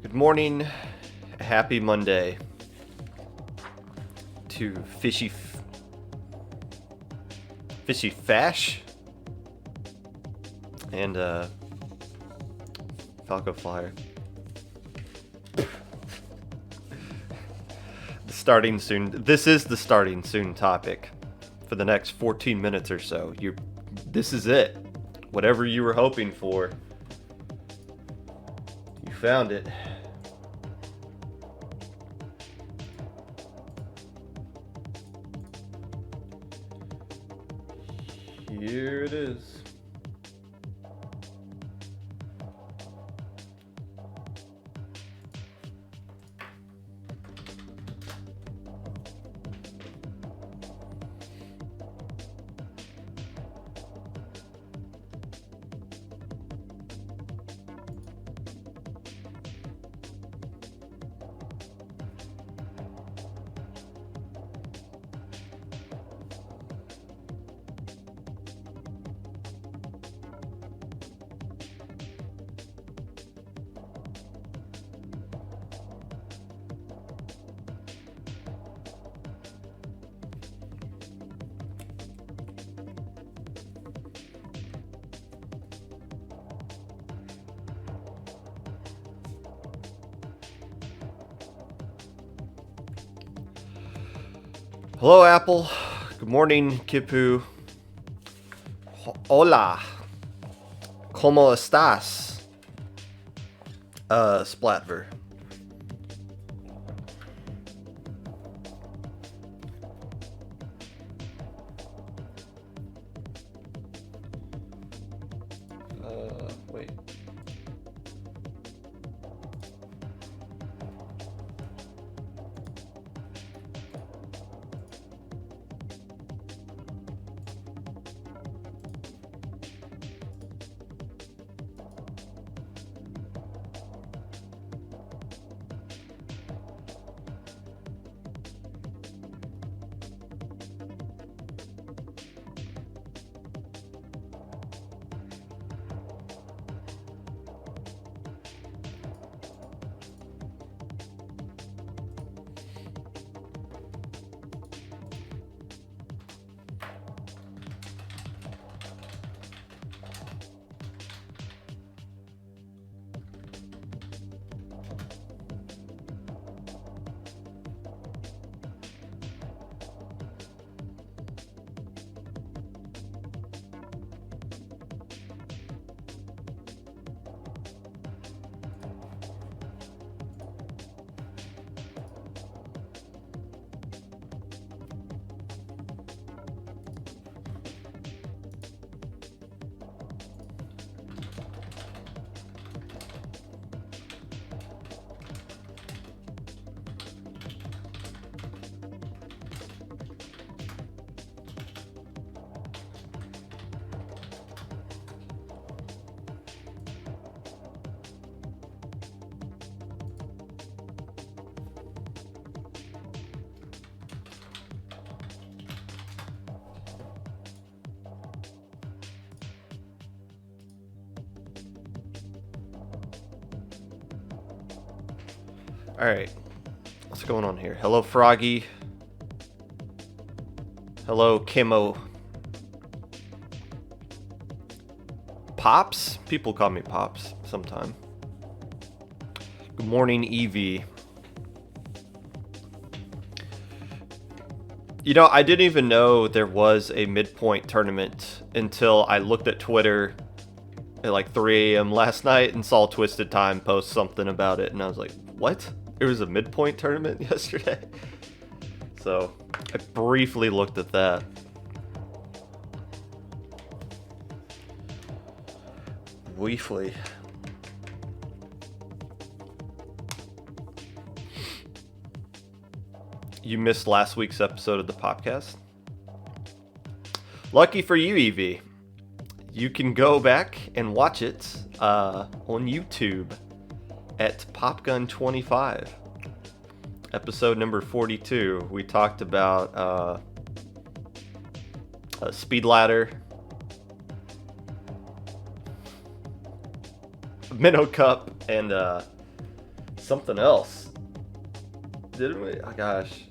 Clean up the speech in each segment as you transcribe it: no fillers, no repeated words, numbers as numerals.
Good morning, happy Monday to Fishy Fash and Falco Flyer. Starting soon. This is the starting soon topic for the next 14 minutes or so. This is it. Whatever you were hoping for, you found it. Here it is. Hello, Apple. Good morning, Kipu. Hola. ¿Cómo estás? Splatver. Wait. All right, what's going on here? Hello, Froggy. Hello, Kimo. Pops? People call me Pops sometime. Good morning, Evie. You know, I didn't even know there was a midpoint tournament until I looked at Twitter at like 3 a.m. last night and saw Twisted Time post something about it, and I was like, what? There was a midpoint tournament yesterday? So I briefly looked at that. Briefly. You missed last week's episode of the Popcast? Lucky for you, Evie. You can go back and watch it on YouTube at PopGun25. Episode number 42. We talked about Speed Ladder, Minnow Cup, and something else. Didn't we? Oh, gosh.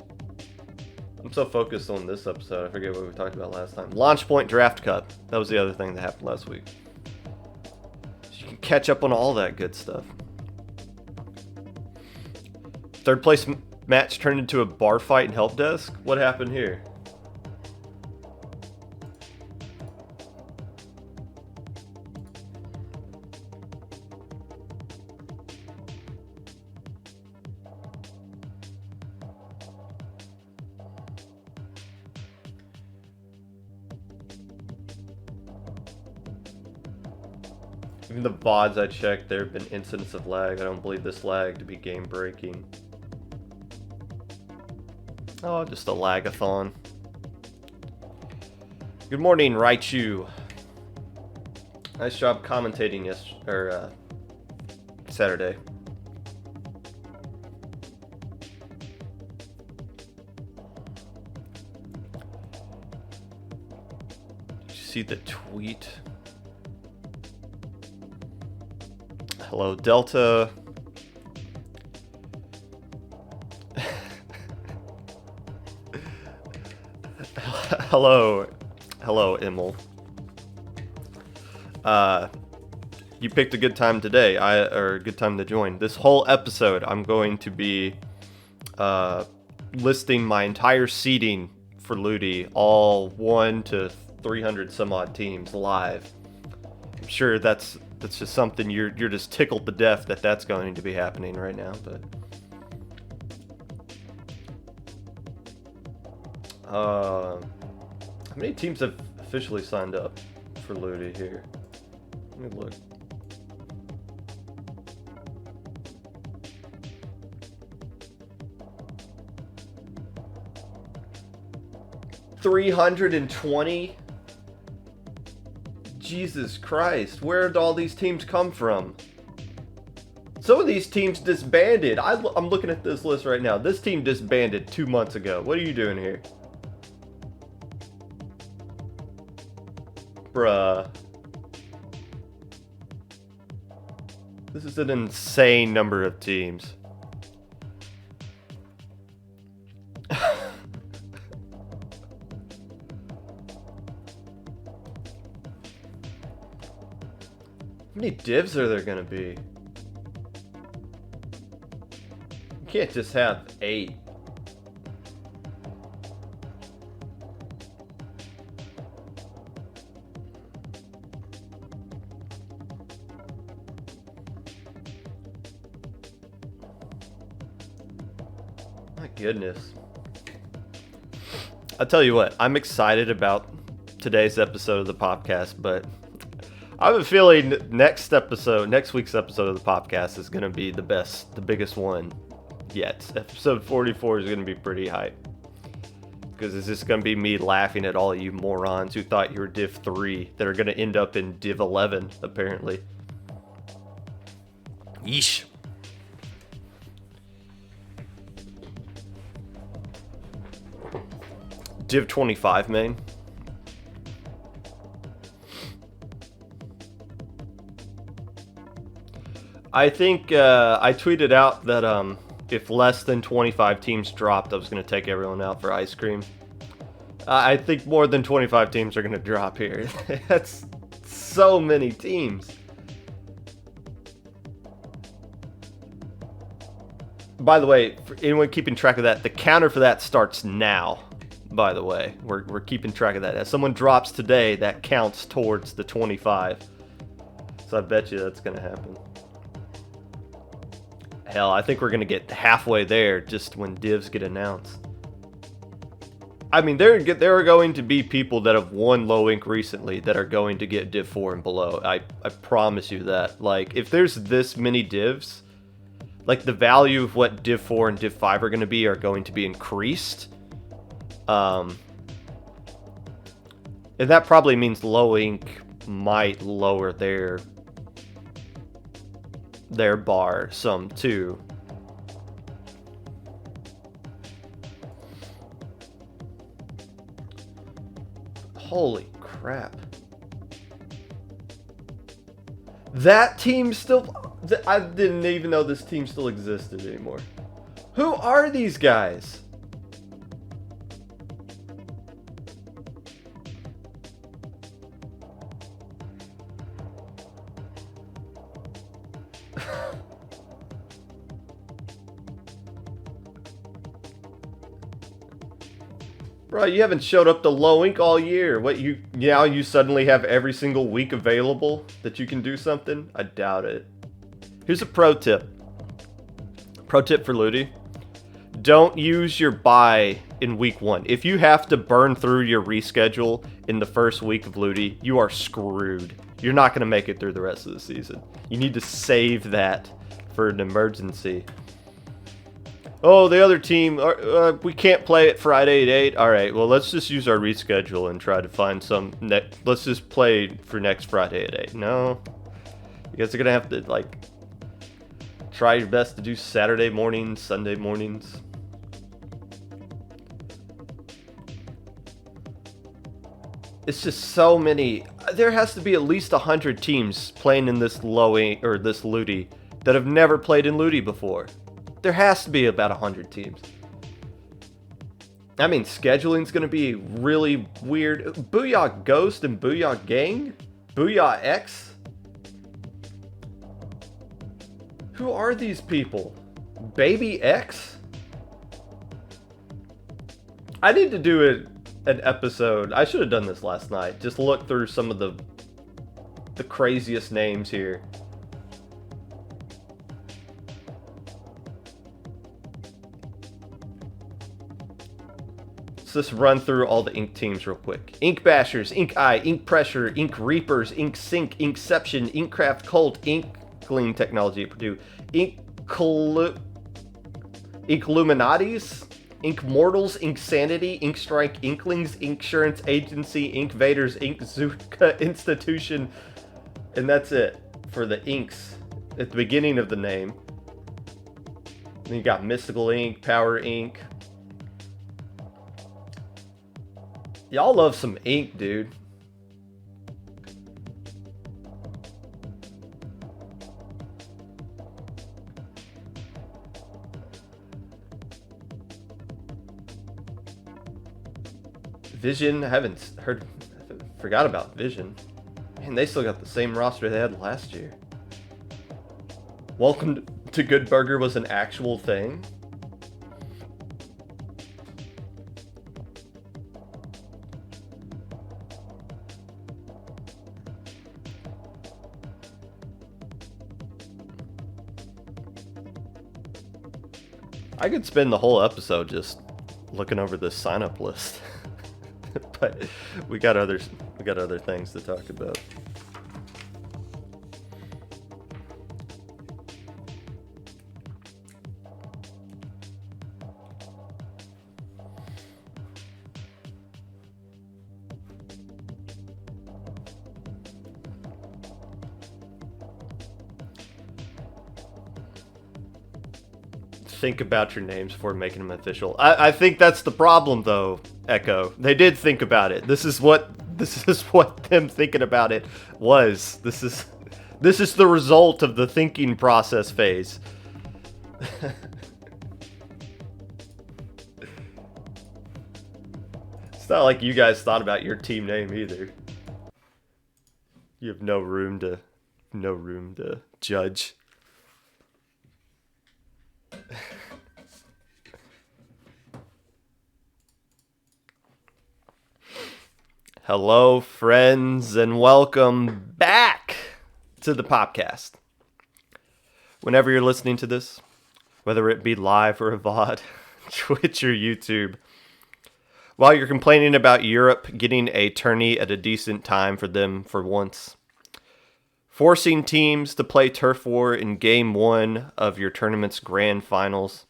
I'm so focused on this episode, I forget what we talked about last time. Launch Point Draft Cup. That was the other thing that happened last week. So you can catch up on all that good stuff. Third place match turned into a bar fight and help desk? What happened here? Even the VODs I checked, there have been incidents of lag. I don't believe this lag to be game breaking. Oh, just a lagathon. Good morning, Raichu. Nice job commentating Saturday. Did you see the tweet? Hello, Delta. Hello, Emil. You picked a good time today, or a good time to join. This whole episode, I'm going to be listing my entire seeding for Ludi, all 1 to 300 some odd teams live. I'm sure that's just something you're just tickled to death that that's going to be happening right now, but how many teams have officially signed up for Ludi here? Let me look. $320? Jesus Christ, where did all these teams come from? Some of these teams disbanded. I'm looking at this list right now. This team disbanded 2 months ago. What are you doing here? Bruh. This is an insane number of teams. How many divs are there gonna be? You can't just have 8. My goodness. I'll tell you what, I'm excited about today's episode of the Popcast, but I have a feeling next week's episode of the Popcast is going to be the biggest one yet. Episode 44 is going to be pretty hype. Because it's just going to be me laughing at all of you morons who thought you were Div 3 that are going to end up in Div 11, apparently. Yeesh. Div 25, man. I think I tweeted out that if less than 25 teams dropped, I was going to take everyone out for ice cream. I think more than 25 teams are going to drop here. That's so many teams. By the way, for anyone keeping track of that, the counter for that starts now. By the way, we're keeping track of that. As someone drops today, that counts towards the 25. So I bet you that's going to happen. Hell, I think we're going to get halfway there just when divs get announced. I mean, there are going to be people that have won low ink recently that are going to get Div 4 and below. I promise you that. Like, if there's this many divs, like the value of what Div 4 and Div 5 are going to be increased. And that probably means low ink might lower their bar some too. Holy crap. That team still... I didn't even know this team still existed anymore. Who are these guys? Bro, you haven't showed up to Low Ink all year. What, you suddenly have every single week available that you can do something? I doubt it. Here's a pro tip. Pro tip for Ludi. Don't use your buy in week 1. If you have to burn through your reschedule in the first week of Ludi, you are screwed. You're not going to make it through the rest of the season. You need to save that for an emergency. Oh, the other team, we can't play it Friday at 8. All right, well, let's just use our reschedule and try to find some... let's just play for next Friday at 8. No. You guys are going to have to, like, try your best to do Saturday mornings, Sunday mornings. It's just so many. There has to be at least 100 teams playing in this this Ludi that have never played in Ludi before. There has to be about 100 teams. I mean, scheduling's going to be really weird. Booyah Ghost and Booyah Gang? Booyah X? Who are these people? Baby X? I need to do an episode. I should have done this last night. Just look through some of the craziest names here. Let's just run through all the Ink teams real quick. Ink Bashers, Ink Eye, Ink Pressure, Ink Reapers, Ink Sync, Inkception, Inkcraft Cult, Inkling Technology at Purdue, Inkluminatis, Ink Mortals, Ink Sanity, Ink Strike, Inklings, Insurance Agency, Ink Vaders, Ink Zuka Institution, and that's it for the inks at the beginning of the name. Then you got Mystical Ink, Power Ink. Y'all love some ink, dude. Vision, I haven't forgot about Vision. Man, they still got the same roster they had last year. Welcome to Good Burger was an actual thing. I could spend the whole episode just looking over this sign-up list, but we got other things to talk about. Think about your names before making them official. I think that's the problem, though, Echo. They did think about it. This is what them thinking about it was. This is the result of the thinking process phase. It's not like you guys thought about your team name either. You have no room to judge. Hello, friends, and welcome back to the Popcast. Whenever you're listening to this, whether it be live or a VOD, Twitch or YouTube, while you're complaining about Europe getting a tourney at a decent time for them for once, forcing teams to play Turf War in Game 1 of your tournament's grand finals,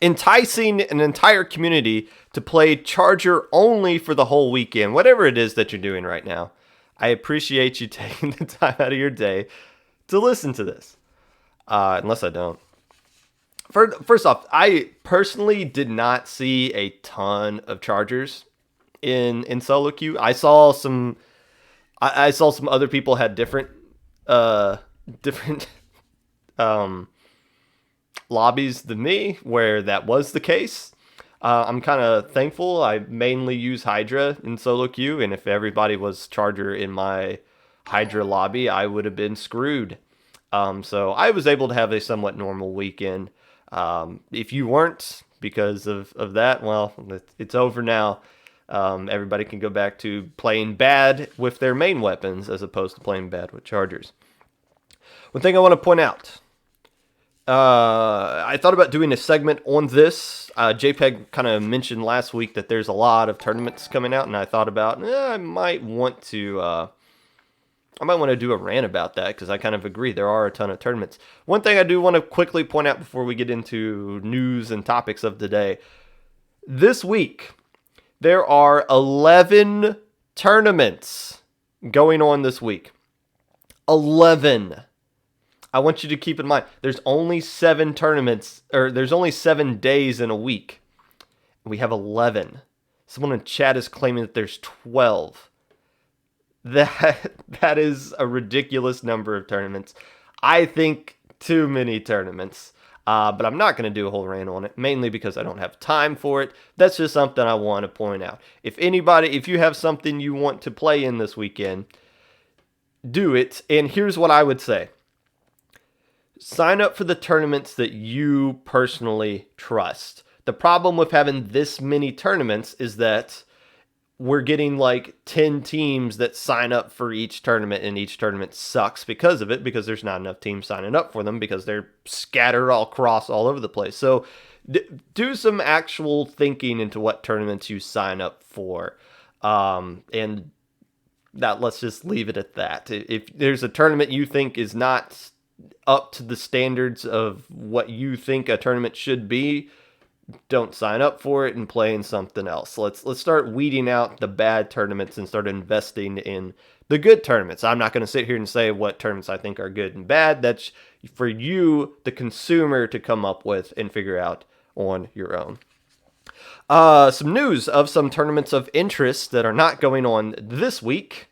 enticing an entire community to play Charger only for the whole weekend, whatever it is that you're doing right now. I appreciate you taking the time out of your day to listen to this. Unless I don't. First off, I personally did not see a ton of Chargers in solo queue. I saw some other people had different lobbies than me where that was the case. I'm kind of thankful. I mainly use Hydra in solo queue, and if everybody was Charger in my Hydra lobby, I would have been screwed. So I was able to have a somewhat normal weekend. If you weren't because of that, well, it's over now. Everybody can go back to playing bad with their main weapons as opposed to playing bad with Chargers. One thing I want to point out. I thought about doing a segment on this. JPEG kind of mentioned last week that there's a lot of tournaments coming out, and I thought about I might want to do a rant about that because I kind of agree there are a ton of tournaments. One thing I do want to quickly point out before we get into news and topics of the day. This week, there are 11 tournaments going on this week. 11. I want you to keep in mind, there's only 7 tournaments, or there's only 7 days in a week. We have 11. Someone in chat is claiming that there's 12. That is a ridiculous number of tournaments. I think too many tournaments. But I'm not going to do a whole rant on it, mainly because I don't have time for it. That's just something I want to point out. If you have something you want to play in this weekend, do it. And here's what I would say. Sign up for the tournaments that you personally trust. The problem with having this many tournaments is that we're getting like 10 teams that sign up for each tournament, and each tournament sucks because of it, because there's not enough teams signing up for them because they're scattered all over the place. So do some actual thinking into what tournaments you sign up for. And that, let's just leave it at that. If there's a tournament you think is not up to the standards of what you think a tournament should be, don't sign up for it and play in something else. Let's start weeding out the bad tournaments and start investing in the good tournaments. I'm not going to sit here and say what tournaments I think are good and bad. That's for you, the consumer, to come up with and figure out on your own. Some news of some tournaments of interest that are not going on this week,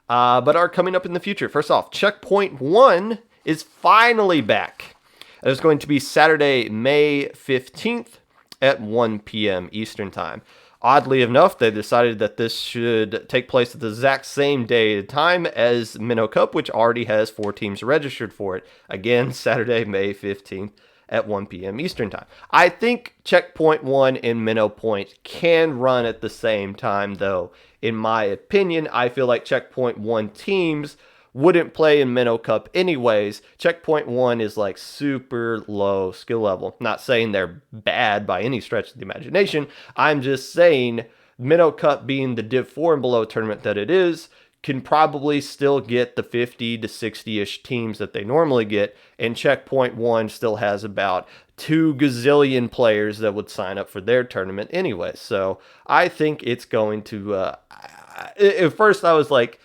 but are coming up in the future. First off, Checkpoint 1 is finally back. It is going to be Saturday, May 15th at 1 p.m. Eastern Time. Oddly enough, they decided that this should take place at the exact same day and time as Minnow Cup, which already has 4 teams registered for it. Again, Saturday, May 15th at 1 p.m. Eastern Time. I think Checkpoint 1 and Minnow Point can run at the same time, though. In my opinion, I feel like Checkpoint 1 teams wouldn't play in Minnow Cup anyways. Checkpoint 1 is like super low skill level. Not saying they're bad by any stretch of the imagination. I'm just saying Minnow Cup, being the Div 4 and below tournament that it is, can probably still get the 50 to 60-ish teams that they normally get, and Checkpoint 1 still has about 2 gazillion players that would sign up for their tournament anyway. So I think it's going to... at first I was like,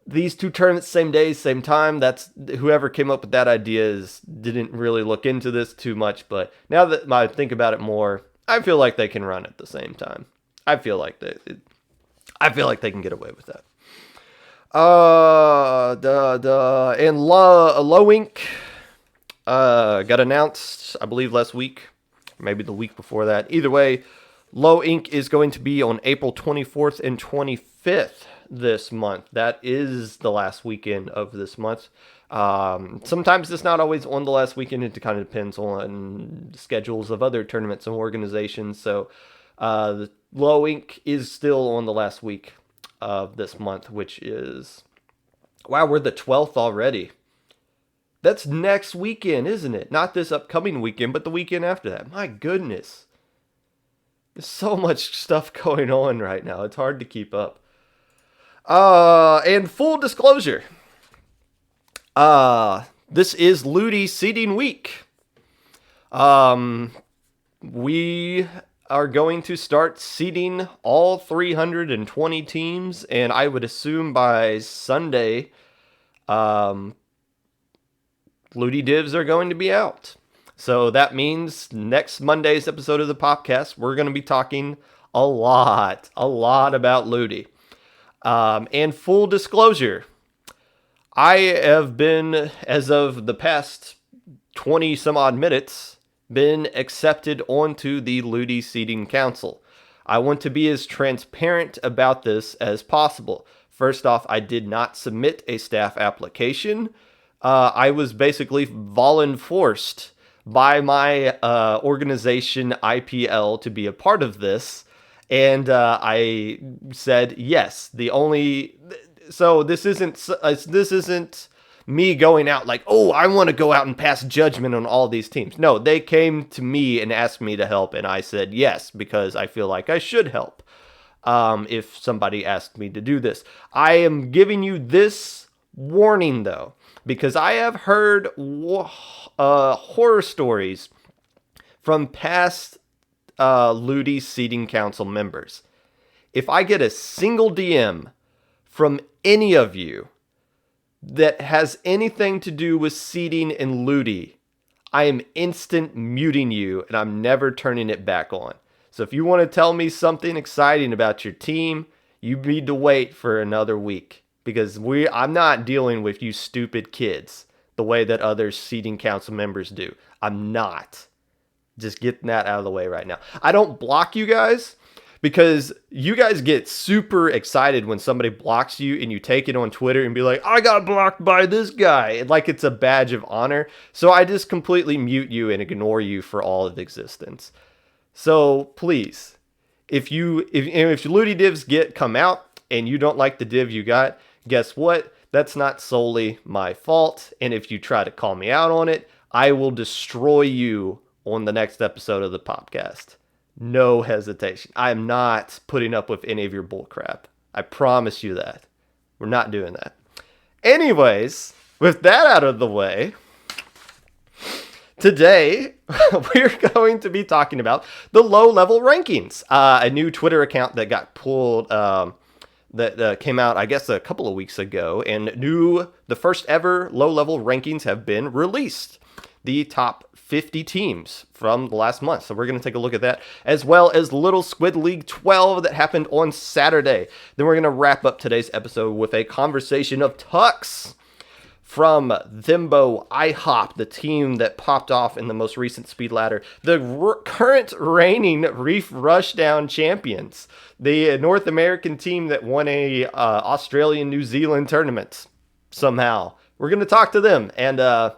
these 2 tournaments, same day, same time. That's whoever came up with that idea didn't really look into this too much. But now that I think about it more, I feel like they can run at the same time. I feel like they can get away with that. And Low Ink got announced, I believe, last week, maybe the week before that. Either way, Low Ink is going to be on April 24th and 25th. This month. That is the last weekend of this month. Sometimes it's not always on the last weekend. It kind of depends on schedules of other tournaments and organizations. So the Low Ink is still on the last week of this month, which is... Wow, we're the 12th already. That's next weekend, isn't it? Not this upcoming weekend, but the weekend after that. My goodness. There's so much stuff going on right now. It's hard to keep up. And full disclosure, this is Ludi seeding week. We are going to start seeding all 320 teams, and I would assume by Sunday, Ludi divs are going to be out. So that means next Monday's episode of the Popcast, we're going to be talking a lot about Ludi. And full disclosure, I have been, as of the past 20 some odd minutes, been accepted onto the Ludi Seating Council. I want to be as transparent about this as possible. First off, I did not submit a staff application. I was basically forced by my organization IPL to be a part of this, and I said yes. So this isn't me going out like, oh, I want to go out and pass judgment on all these teams. No, they came to me and asked me to help, and I said yes because I feel like I should help if somebody asked me to do this. I am giving you this warning, though, because I have heard horror stories from past Ludi Seating Council members. If I get a single DM from any of you that has anything to do with seating in Ludi, I am instant muting you and I'm never turning it back on. So if you want to tell me something exciting about your team, you need to wait for another week, because I'm not dealing with you stupid kids the way that other seating council members do. I'm not. Just getting that out of the way right now. I don't block you guys, because you guys get super excited when somebody blocks you and you take it on Twitter and be like, I got blocked by this guy, like it's a badge of honor. So I just completely mute you and ignore you for all of existence. So please, if Ludi divs come out and you don't like the div you got, guess what? That's not solely my fault. And if you try to call me out on it, I will destroy you on the next episode of the Popcast. No hesitation. I am not putting up with any of your bullcrap. I promise you that. We're not doing that. Anyways, with that out of the way, today we're going to be talking about the low-level rankings. A new Twitter account that got pulled, that came out, I guess, a couple of weeks ago, and the first ever low-level rankings have been released. The top 50 teams from the last month. So we're going to take a look at that, as well as Little Squid League 12 that happened on Saturday. Then we're going to wrap up today's episode with a conversation of Tux from Thembo Ihop, the team that popped off in the most recent speed ladder, the current reigning Reef Rushdown champions, the North American team that won a Australian-New Zealand tournament somehow. We're going to talk to them and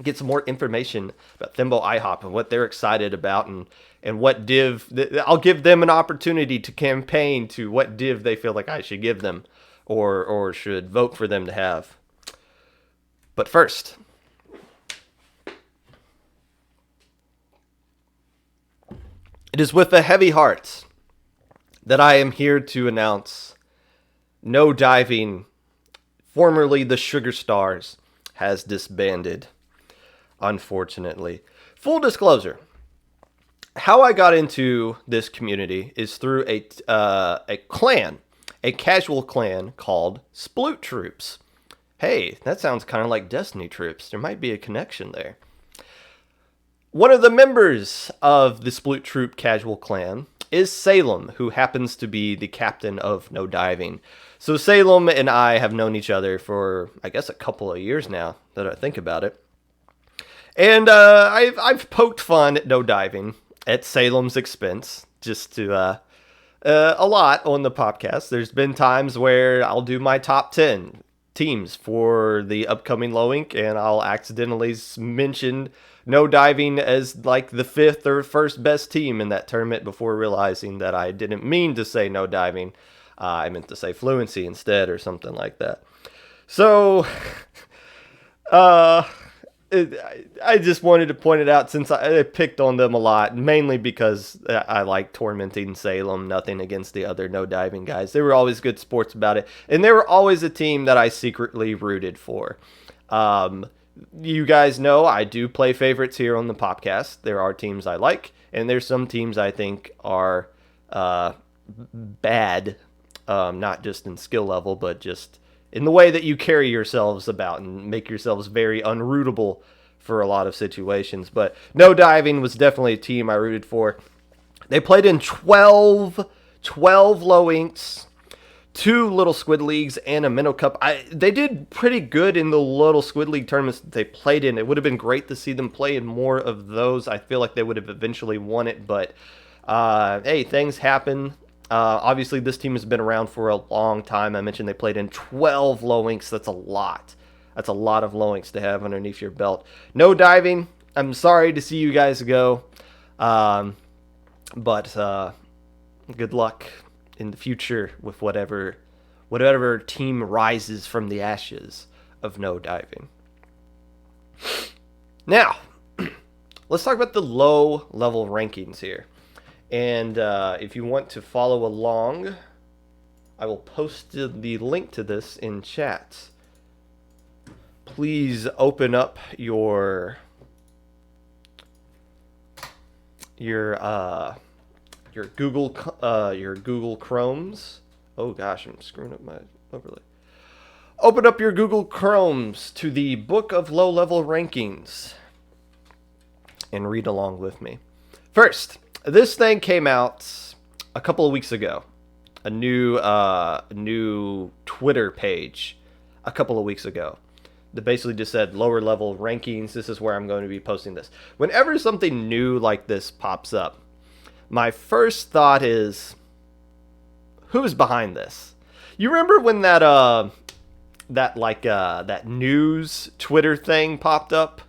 get some more information about Thembo Ihop and what they're excited about, and what div. I'll give them an opportunity to campaign to what div they feel like I should give them, or should vote for them to have. But first, it is with a heavy heart that I am here to announce No Diving, formerly the Sugar Stars, has disbanded. Unfortunately. Full disclosure, how I got into this community is through a clan, a casual clan called Sploot Troops. Hey, that sounds kind of like Destiny Troops. There might be a connection there. One of the members of the Sploot Troop casual clan is Salem, who happens to be the captain of No Diving. So Salem and I have known each other for, I guess, a couple of years now, that I think about it. And I've poked fun at No Diving at Salem's expense, just to a lot on the podcast. There's been times where I'll do my top 10 teams for the upcoming Low Inc, and I'll accidentally mention No Diving as like the 5th or 1st best team in that tournament before realizing that I didn't mean to say No Diving. I meant to say Fluency instead, or something like that. So, I just wanted to point it out, since I picked on them a lot, mainly because I like tormenting Salem. Nothing against the other No Diving guys. They were always good sports about it, and they were always a team that I secretly rooted for. You guys know I do play favorites here on the Popcast. There are teams I like, and there's some teams I think are bad, not just in skill level, but just in the way that you carry yourselves about and make yourselves very unrootable for a lot of situations. But No Diving was definitely a team I rooted for. They played in 12 Low Inks, 2 Little Squid Leagues and a Minnow Cup. They did pretty good in the Little Squid League tournaments that they played in. It would have been great to see them play in more of those. I feel like they would have eventually won it, but hey, things happen. Obviously, this team has been around for a long time. I mentioned they played in 12 low inks. That's a lot. That's a lot of low inks to have underneath your belt. No diving. I'm sorry to see you guys go. But good luck in the future with whatever team rises from the ashes of no diving. Now, let's talk about the low level rankings here. And if you want to follow along, I will post the link to this in chat. Please open up your Google Chromes. Oh gosh, I'm screwing up my overlay. Open up your Google Chromes to the Book of Low Level Rankings and read along with me. First, this thing came out a couple of weeks ago. A new Twitter page a couple of weeks ago that basically just said lower level rankings. This is where I'm going to be posting this. Whenever something new like this pops up, my first thought is, who's behind this? You remember when that news Twitter thing popped up?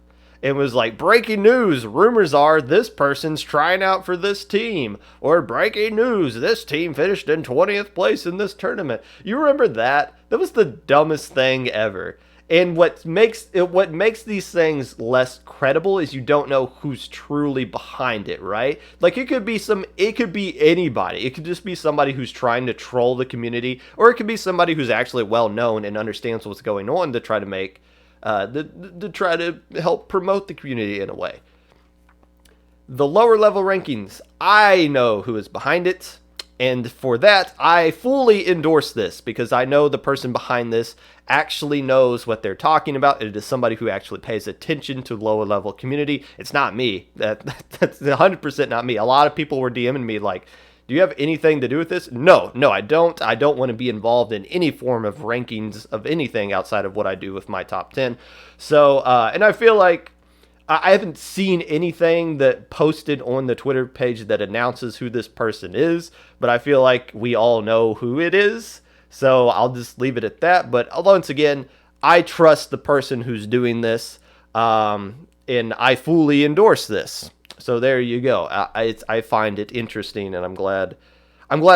It was like, breaking news, rumors are this person's trying out for this team. Or breaking news, this team finished in 20th place in this tournament. You remember that? That was the dumbest thing ever. And what makes these things less credible is you don't know who's truly behind it, right? Like it could be anybody. It could just be somebody who's trying to troll the community, or it could be somebody who's actually well known and understands what's going on to try to make to try to help promote the community in a way. The lower level rankings, I know who is behind it. And for that, I fully endorse this because I know the person behind this actually knows what they're talking about. It is somebody who actually pays attention to lower level community. It's not me. That's 100% not me. A lot of people were DMing me like, do you have anything to do with this? No, I don't. I don't want to be involved in any form of rankings of anything outside of what I do with my top 10. So, and I feel like I haven't seen anything that posted on the Twitter page that announces who this person is, but I feel like we all know who it is, so I'll just leave it at that. But once again, I trust the person who's doing this, and I fully endorse this. So there you go. I find it interesting, and I'm glad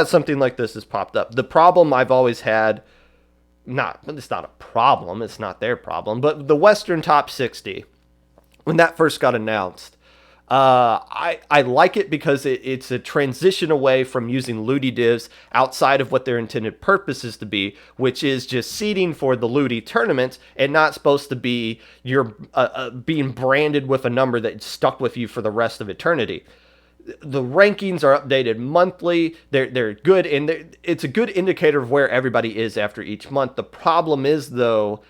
something like this has popped up. The problem I've always had, it's not a problem, it's not their problem, but the Western Top 60, when that first got announced, I like it because it's a transition away from using Ludi divs outside of what their intended purpose is to be, which is just seeding for the Ludi tournament and not supposed to be you're being branded with a number that stuck with you for the rest of eternity. The rankings are updated monthly. They're good, and it's a good indicator of where everybody is after each month. The problem is, though,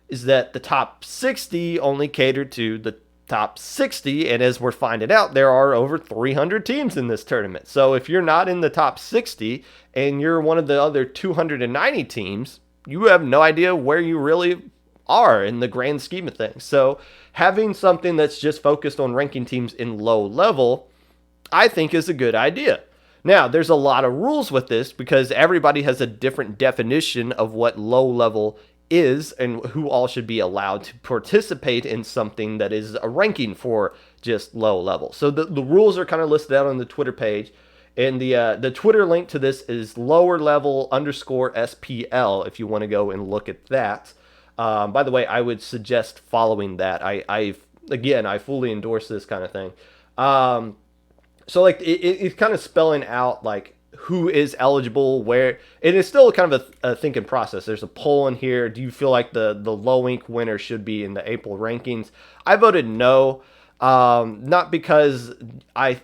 is that the top 60 only cater to the top 60, and as we're finding out, there are over 300 teams in this tournament. So if you're not in the top 60 and you're one of the other 290 teams, you have no idea where you really are in the grand scheme of things. So having something that's just focused on ranking teams in low level, I think is a good idea. Now, there's a lot of rules with this because everybody has a different definition of what low level is and who all should be allowed to participate in something that is a ranking for just low level. So the rules are kind of listed out on the Twitter page, and the Twitter link to this is lower_level_SPL if you want to go and look at that. By the way, I would suggest following that. I fully endorse this kind of thing. So like it's kind of spelling out like who is eligible, where it is still kind of a thinking process. There's a poll in here. Do you feel like the low ink winner should be in the April rankings? I voted no. Not because I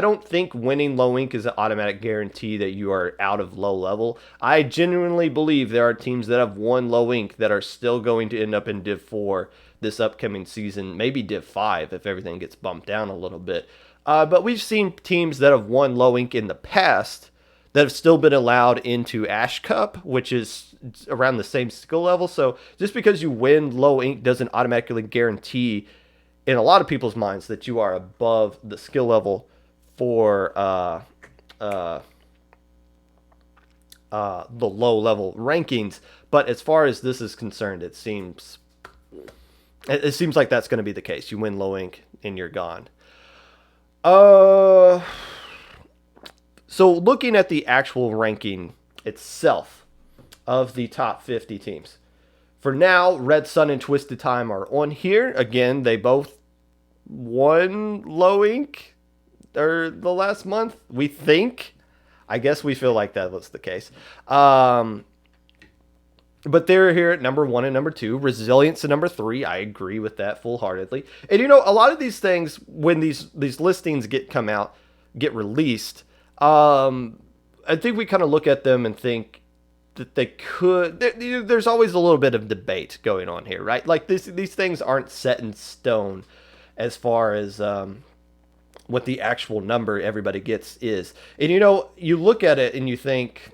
don't think winning low ink is an automatic guarantee that you are out of low level. I genuinely believe there are teams that have won low ink that are still going to end up in Div 4 this upcoming season, maybe Div 5 if everything gets bumped down a little bit. But we've seen teams that have won low ink in the past that have still been allowed into Ash Cup, which is around the same skill level. So just because you win low ink doesn't automatically guarantee, in a lot of people's minds, that you are above the skill level for the low level rankings. But as far as this is concerned, it seems like that's going to be the case. You win low ink and you're gone. So looking at the actual ranking itself of the top 50 teams. For now, Red Sun and Twisted Time are on here. Again, they both won low ink or the last month, we think. I guess we feel like that was the case. But they're here at number 1 and number 2. Resilience at number 3. I agree with that full-heartedly. And a lot of these things, when these listings get released, I think we kind of look at them and think that they could. There's always a little bit of debate going on here, right? Like these things aren't set in stone as far as what the actual number everybody gets is. And you look at it and you think,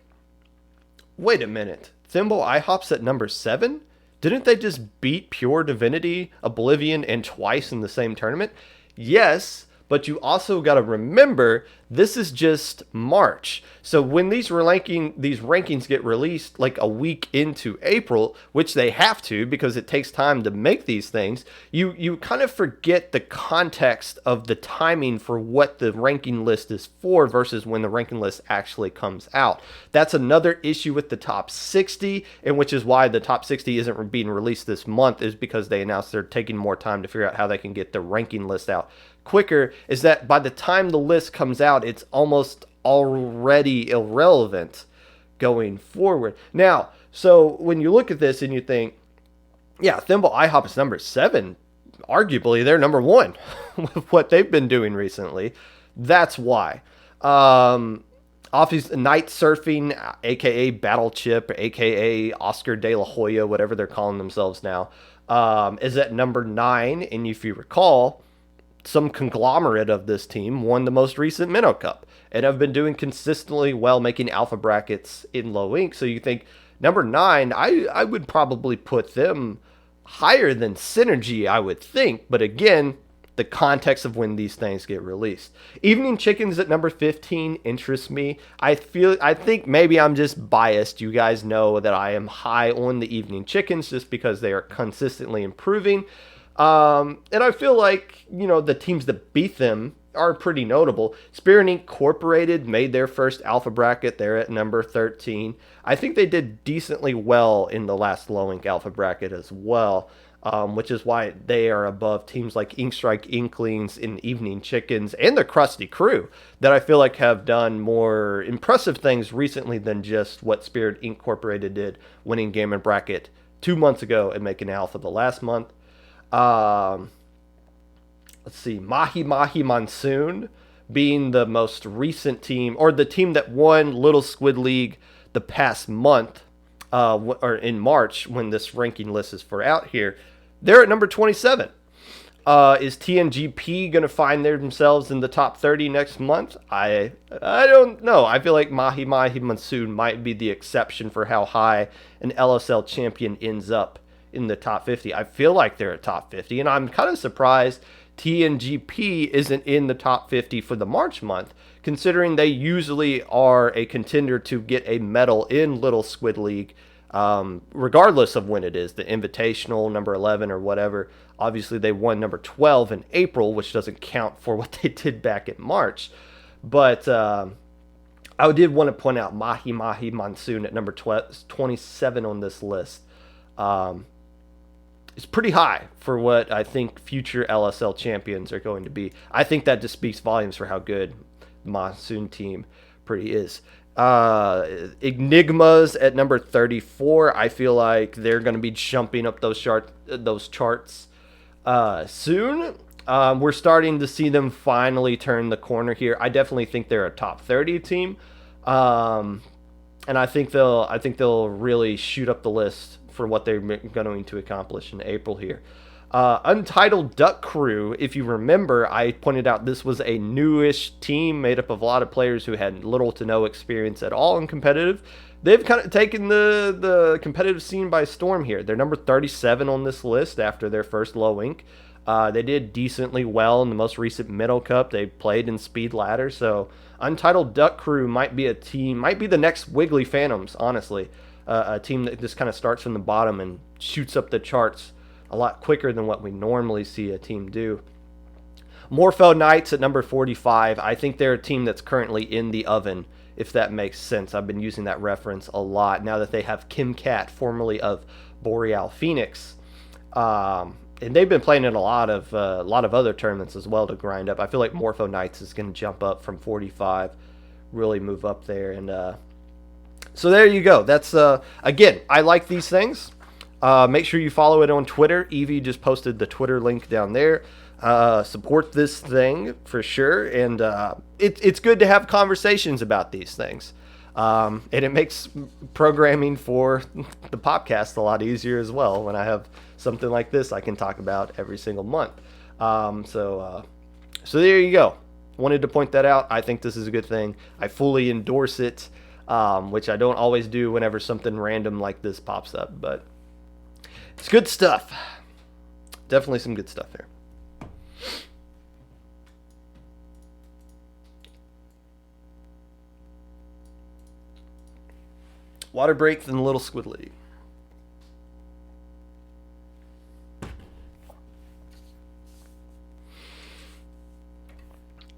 wait a minute, Thembo Ihop's at number 7? Didn't they just beat Pure Divinity, Oblivion, and twice in the same tournament? Yes, but you also got to remember, this is just March. So when these rankings get released like a week into April, which they have to because it takes time to make these things, you kind of forget the context of the timing for what the ranking list is for versus when the ranking list actually comes out. That's another issue with the top 60, and which is why the top 60 isn't being released this month, is because they announced they're taking more time to figure out how they can get the ranking list out quicker, is that by the time the list comes out, it's almost already irrelevant going forward. Now, so when you look at this and you think, yeah, Thembo Ihop is number 7, arguably they're number 1 with what they've been doing recently. That's why. Obviously, Night Surfing, aka Battle Chip, aka Oscar de la Hoya, whatever they're calling themselves now, is at number 9. And if you recall, some conglomerate of this team won the most recent Minnow Cup and have been doing consistently well, making alpha brackets in low ink. So you think number 9, I would probably put them higher than Synergy, I would think. But again, the context of when these things get released. Evening Chickens at number 15 interests me. I think maybe I'm just biased. You guys know that I am high on the Evening Chickens just because they are consistently improving. And I feel like, the teams that beat them are pretty notable. Spirit Incorporated made their first alpha bracket. They're at number 13. I think they did decently well in the last low ink alpha bracket as well, which is why they are above teams like Inkstrike Inklings and Evening Chickens and the Krusty Crew, that I feel like have done more impressive things recently than just what Spirit Incorporated did, winning Game and Bracket 2 months ago and making alpha the last month. Let's see, Mahi Mahi Monsoon being the most recent team, or the team that won Little Squid League the past month, or in March when this ranking list is for out here. They're at number 27. Is TNGP going to find themselves in the top 30 next month? I don't know. I feel like Mahi Mahi Monsoon might be the exception for how high an LSL champion ends up in the top 50. I feel like they're a top 50, and I'm kind of surprised TNGP isn't in the top 50 for the March month, considering they usually are a contender to get a medal in Little Squid League, regardless of when it is, the Invitational, number 11 or whatever. Obviously, they won number 12 in April, which doesn't count for what they did back in March. But I did want to point out Mahi Mahi Monsoon at number 27 on this list. It's pretty high for what I think future LSL champions are going to be. I think that just speaks volumes for how good the Monsoon team pretty is. Enigmas at number 34. I feel like they're going to be jumping up those charts soon. We're starting to see them finally turn the corner here. I definitely think they're a top 30 team, and I think they'll really shoot up the list for what they're going to accomplish in April here. Untitled Duck Crew, if you remember, I pointed out this was a newish team made up of a lot of players who had little to no experience at all in competitive. They've kind of taken the competitive scene by storm here. They're number 37 on this list after their first low ink. They did decently well in the most recent Middle Cup. They played in Speed Ladder, so Untitled Duck Crew might be a team, might be the next Wiggly Phantoms, honestly. A team that just kind of starts from the bottom and shoots up the charts a lot quicker than what we normally see a team do. Morpho Knights at number 45. I think they're a team that's currently in the oven, if that makes sense. I've been using that reference a lot now that they have Kim Cat, formerly of Boreal Phoenix. And they've been playing in a lot of other tournaments as well to grind up. I feel like Morpho Knights is going to jump up from 45, really move up there. And so there you go. That's, again, I like these things. Make sure you follow it on Twitter. Evie just posted the Twitter link down there. Support this thing for sure. And it's good to have conversations about these things. And it makes programming for the podcast a lot easier as well when I have something like this I can talk about every single month. So there you go. Wanted to point that out. I think this is a good thing. I fully endorse it, which I don't always do whenever something random like this pops up. But it's good stuff. Definitely some good stuff here. Water break and a little squiddly.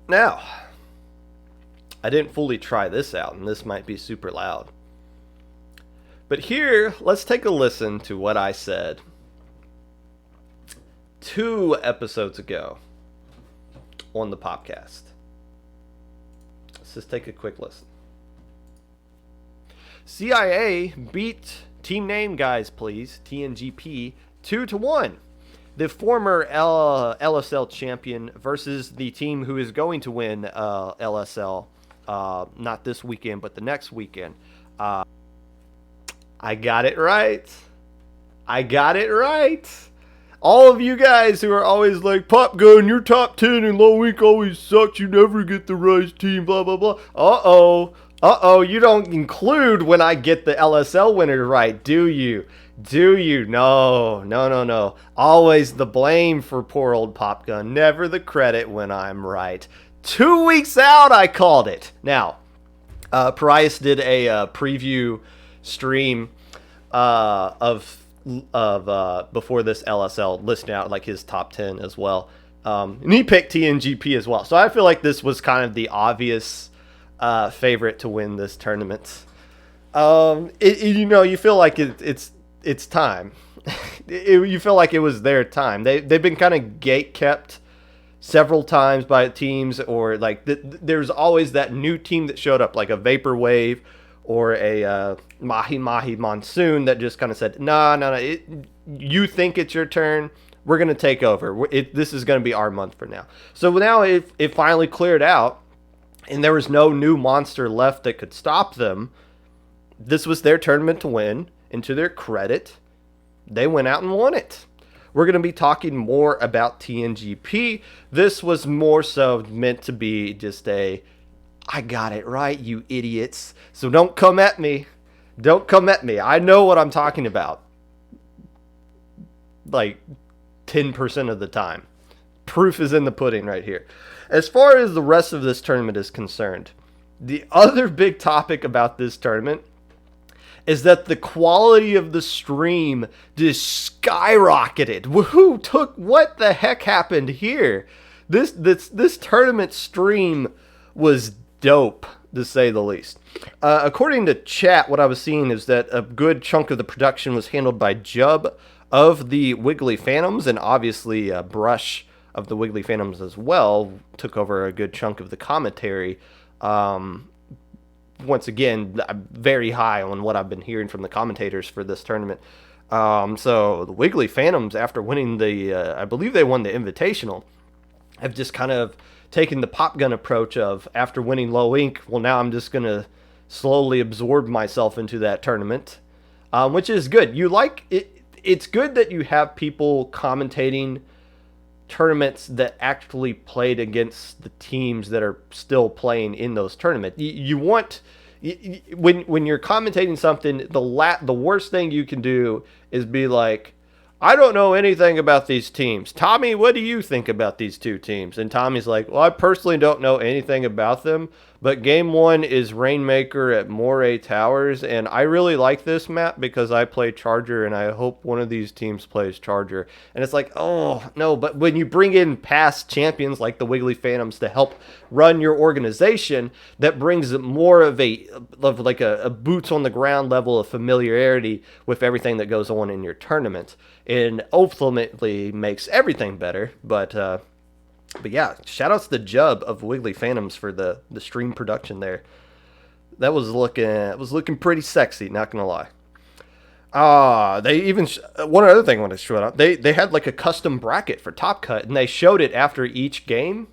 Now, I didn't fully try this out, and this might be super loud. But here, let's take a listen to what I said 2 episodes ago on the Popcast. Let's just take a quick listen. CIA beat, team name guys please, TNGP 2-1. The former LSL champion versus the team who is going to win LSL, not this weekend, but the next weekend. I got it right. I got it right. All of you guys who are always like, Pop Gun, your top 10 in low ink always sucks. You never get the right team, blah, blah, blah. Uh-oh, you don't include when I get the LSL winner right, do you? Do you? No. Always the blame for poor old Pop Gun. Never the credit when I'm right. 2 weeks out, I called it. Now, Parias did a preview stream of before this LSL, listing out like his top 10 as well. And he picked TNGP as well. So I feel like this was kind of the obvious favorite to win this tournament. You feel like it's time. You feel like it was their time. They've been kind of gate kept several times by teams, or like there's always that new team that showed up, like a Vaporwave or a Mahi Monsoon that just kind of said, no, you think it's your turn, we're going to take over. This is going to be our month for now. So now it finally cleared out, and there was no new monster left that could stop them. This was their tournament to win, and to their credit, they went out and won it. We're going to be talking more about TNGP. This was more so meant to be just I got it right, you idiots. So don't come at me. Don't come at me. I know what I'm talking about. Like 10% of the time. Proof is in the pudding right here. As far as the rest of this tournament is concerned, the other big topic about this tournament is that the quality of the stream just skyrocketed. What the heck happened here? This tournament stream was dope, to say the least. According to chat, what I was seeing is that a good chunk of the production was handled by Jub of the Wiggly Phantoms, and obviously Brush of the Wiggly Phantoms as well took over a good chunk of the commentary. Once again, very high on what I've been hearing from the commentators for this tournament. So the Wiggly Phantoms, after winning I believe they won the Invitational, have just kind of taken the Pop Gun approach of, after winning low ink, well, now I'm just going to slowly absorb myself into that tournament, which is good. You like it. it's good that you have people commentating tournaments that actually played against the teams that are still playing in those tournaments. You want when you're commentating something, the worst thing you can do is be like, I don't know anything about these teams. Tommy, what do you think about these two teams? And Tommy's like, well, I personally don't know anything about them, but game one is Rainmaker at Moray Towers, and I really like this map because I play Charger, and I hope one of these teams plays Charger. And it's like, oh, no, but when you bring in past champions like the Wiggly Phantoms to help run your organization, that brings more of a boots on the ground level of familiarity with everything that goes on in your tournament. And ultimately makes everything better. But yeah, shout outs to Jub of Wiggly Phantoms for the stream production there. That was looking pretty sexy, not gonna lie. They even one other thing I want to show out. They had like a custom bracket for Top Cut, and they showed it after each game.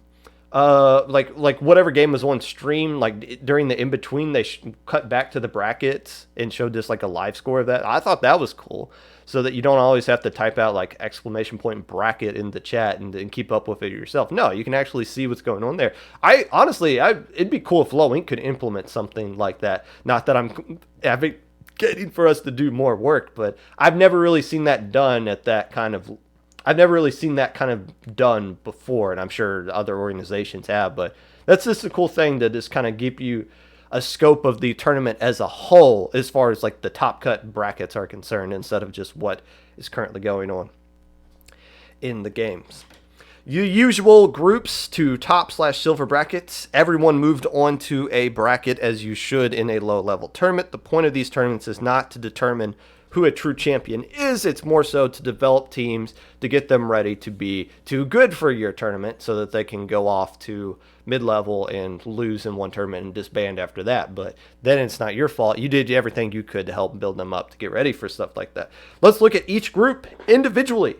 Like whatever game was on stream, like during the in between, they cut back to the brackets and showed just like a live score of that. I thought that was cool, so that you don't always have to type out like exclamation point bracket in the chat and keep up with it yourself. No, you can actually see what's going on there. I honestly, it'd be cool if Low Ink could implement something like that. Not that I'm advocating for us to do more work, but I've never really seen that done at that kind of. I've never really seen that kind of done before, and I'm sure other organizations have, but that's just a cool thing to just kind of give you a scope of the tournament as a whole as far as like the top cut brackets are concerned, instead of just what is currently going on in the games. The usual groups to top/silver brackets. Everyone moved on to a bracket as you should in a low level tournament. The point of these tournaments is not to determine who a true champion is. It's more so to develop teams to get them ready to be too good for your tournament so that they can go off to mid-level and lose in one tournament and disband after that. But then it's not your fault. You did everything you could to help build them up to get ready for stuff like that. Let's look at each group individually.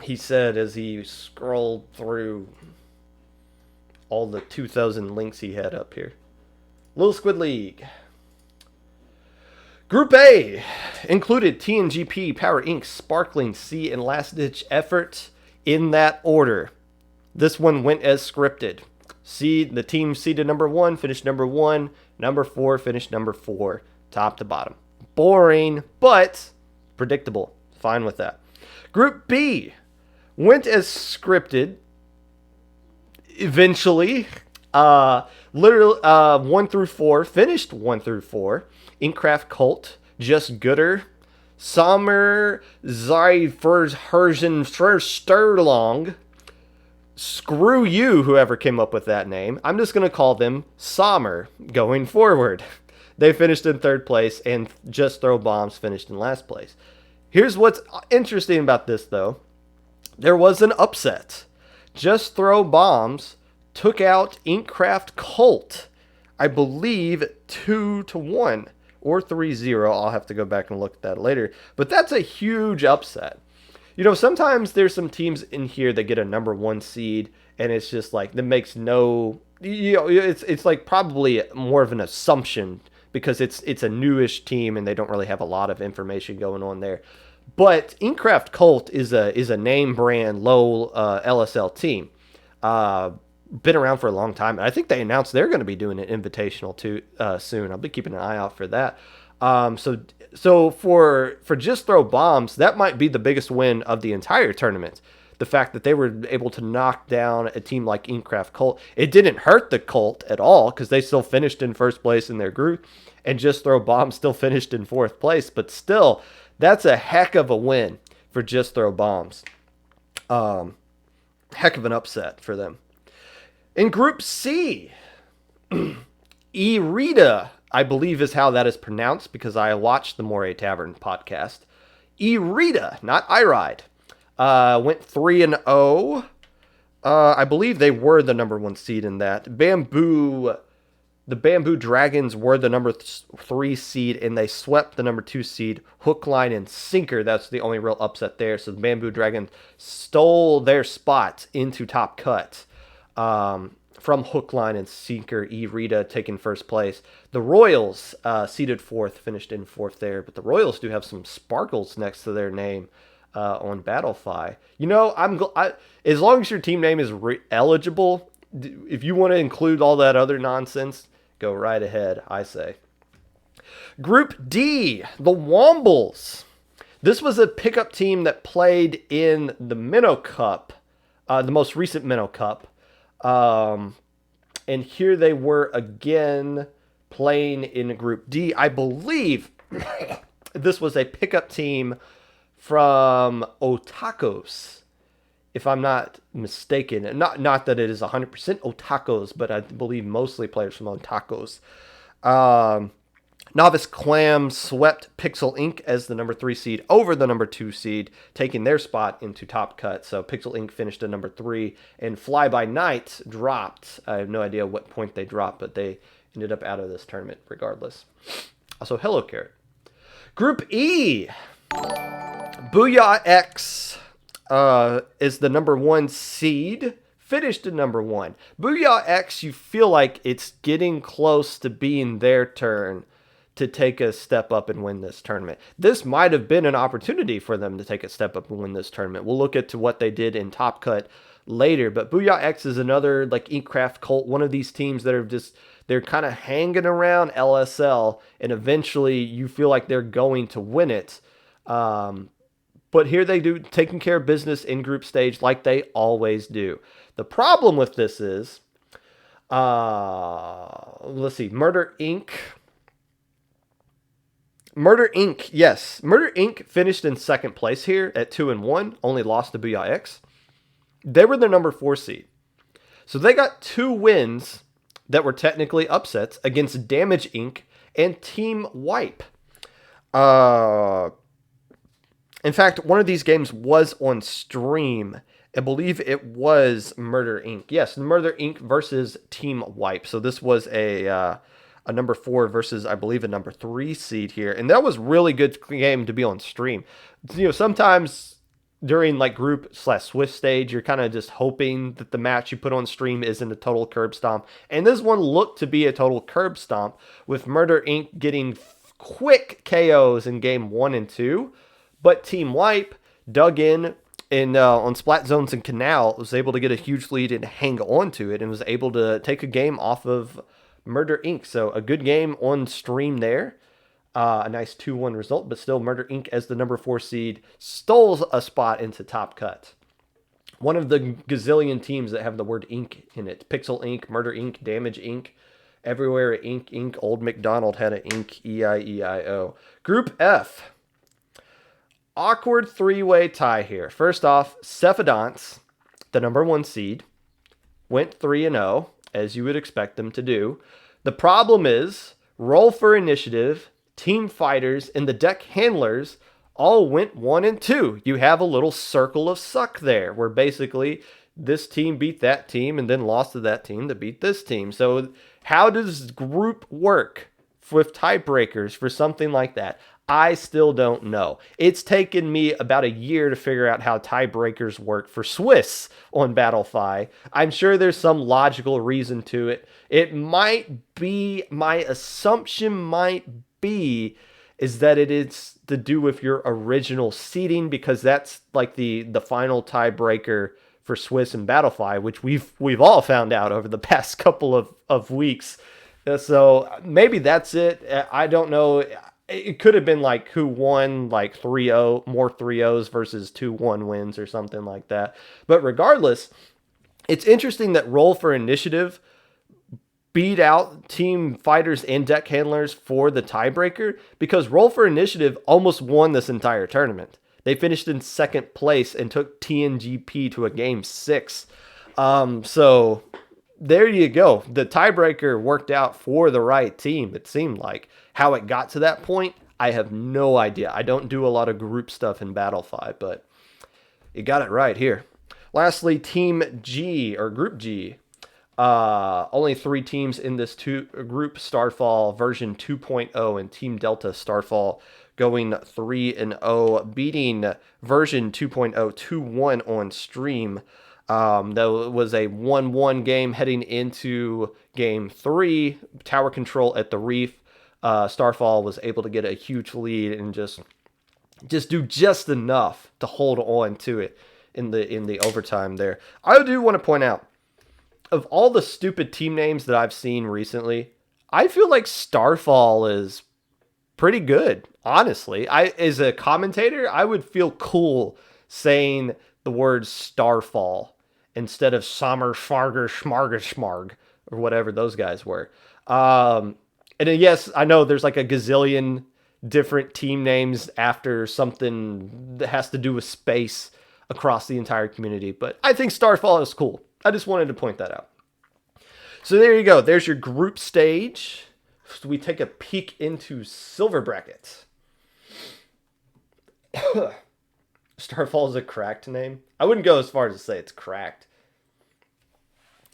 He said as he scrolled through all the 2,000 links he had up here. Little Squid League. Group A included TNGP, Power Inc., Sparkling Sea, and Last Ditch Effort in that order. This one went as scripted. The team seeded number 1 finished number 1, number 4 finished number 4, top to bottom. Boring, but predictable. Fine with that. Group B went as scripted. Eventually, literally 1 through 4 finished 1 through 4. Inkcraft Cult, Just Gooder, Sommer, Herzen, Sterlong. Screw you, whoever came up with that name. I'm just going to call them Sommer going forward. They finished in 3rd place, and Just Throw Bombs finished in last place. Here's what's interesting about this, though. There was an upset. Just Throw Bombs took out Inkcraft Cult, I believe 2-1 or 3-0. I'll have to go back and look at that later. But that's a huge upset. You know, sometimes there's some teams in here that get a number 1 seed, and it's just like, that makes no, you know, it's like probably more of an assumption because it's a newish team and they don't really have a lot of information going on there. But Inkcraft Cult is a name brand low LSL team. Been around for a long time. I think they announced they're going to be doing an invitational too soon. I'll be keeping an eye out for that. So for Just Throw Bombs, that might be the biggest win of the entire tournament. The fact that they were able to knock down a team like Inkcraft Cult. It didn't hurt the Cult at all because they still finished in 1st place in their group, and Just Throw Bombs still finished in 4th place. But still, that's a heck of a win for Just Throw Bombs. Heck of an upset for them. In Group C, Irida, I believe is how that is pronounced because I watched the Moray Tavern podcast. Irida, not Iride, went 3-0. I believe they were the number 1 seed in that. The Bamboo Dragons were the number 3 seed, and they swept the number 2 seed, hook, line, and sinker. That's the only real upset there. So the Bamboo Dragons stole their spot into top cut. from hook, line, and sinker. Rita taking first place. The Royals seeded fourth, finished in fourth there. But the Royals do have some sparkles next to their name on Battlefy. You know, as long as your team name is eligible, if you want to include all that other nonsense, go right ahead, I say. Group D, the Wombles. This was a pickup team that played in the Minnow Cup, the most recent Minnow Cup. And here they were again playing in Group D. I believe this was a pickup team from Otakos, if I'm not mistaken. Not that it is 100% Otakos, but I believe mostly players from Otakos. Novice Clam swept Pixel Inc. as the number 3 seed over the number 2 seed, taking their spot into Top Cut. So Pixel Inc. finished at number 3, and Fly By Night dropped. I have no idea what point they dropped, but they ended up out of this tournament regardless. Also, Hello Carrot. Group E. Booyah X is the number 1 seed. Finished at number 1. Booyah X, you feel like it's getting close to being their turn to take a step up and win this tournament. This might have been an opportunity for them to take a step up and win this tournament. We'll look at what they did in Top Cut later, but Booyah X is another like Inkcraft cult, one of these teams that are they're kind of hanging around LSL, and eventually you feel like they're going to win it. But here they do, taking care of business in group stage like they always do. The problem with this is, let's see, Murder Inc. Yes. Murder Inc. finished in second place here at 2-1, only lost to Booyah X. They were the number 4 seed. So they got 2 wins that were technically upsets against Damage Inc. and Team Wipe. In fact, one of these games was on stream. I believe it was Murder Inc. Yes, Murder Inc. versus Team Wipe. So this was a number 4 versus, I believe, a number 3 seed here. And that was a really good game to be on stream. You know, sometimes during like group/Swift stage, you're kind of just hoping that the match you put on stream isn't a total curb stomp. And this one looked to be a total curb stomp, with Murder Inc. getting quick KOs in game 1 and 2. But Team Wipe dug in on Splat Zones and Canal, was able to get a huge lead and hang on to it, and was able to take a game off of Murder Inc. So a good game on stream there. A nice 2-1 result, but still Murder Inc. as the number 4 seed stole a spot into Top Cut. One of the gazillion teams that have the word Inc. in it. Pixel Inc., Murder Inc., Damage Inc., everywhere Inc. Old McDonald had an Inc. E-I-E-I-O. Group F. Awkward 3-way tie here. First off, Cephadonce, the number 1 seed, went 3-0, as you would expect them to do. The problem is, Roll for Initiative, Team Fighters, and the Deck Handlers all went 1-2. You have a little circle of suck there, where basically this team beat that team and then lost to that team to beat this team. So how does group work with tiebreakers for something like that? I still don't know. It's taken me about a year to figure out how tiebreakers work for Swiss on Battlefy. I'm sure there's some logical reason to it. It might be, my assumption might be, is that it is to do with your original seeding, because that's like the final tiebreaker for Swiss and Battlefy, which we've all found out over the past couple of weeks. So maybe that's it. I don't know. It could have been like who won like 3-0, more 3-0s versus 2-1 wins or something like that. But regardless, it's interesting that Roll for Initiative beat out Team Fighters and Deck Handlers for the tiebreaker, because Roll for Initiative almost won this entire tournament. They finished in second place and took TNGP to a game 6. So there you go. The tiebreaker worked out for the right team, it seemed like. How it got to that point, I have no idea. I don't do a lot of group stuff in Battlefy, but you got it right here. Lastly, Team G, or Group G. Only 3 teams in this group, Starfall version 2.0 and Team Delta Starfall going 3-0, beating version 2.0 2-1 on stream. That was a 1-1 game heading into game 3. Tower control at the Reef. Starfall was able to get a huge lead and just do just enough to hold on to it in the overtime there. I do want to point out, of all the stupid team names that I've seen recently, I feel like Starfall is pretty good, honestly. As a commentator, I would feel cool saying the word Starfall instead of Sommer, Schmarger, Schmarger, or whatever those guys were. And then, yes, I know there's like a gazillion different team names after something that has to do with space across the entire community, but I think Starfall is cool. I just wanted to point that out. So there you go. There's your group stage. So we take a peek into silver brackets. Starfall is a cracked name. I wouldn't go as far as to say it's cracked.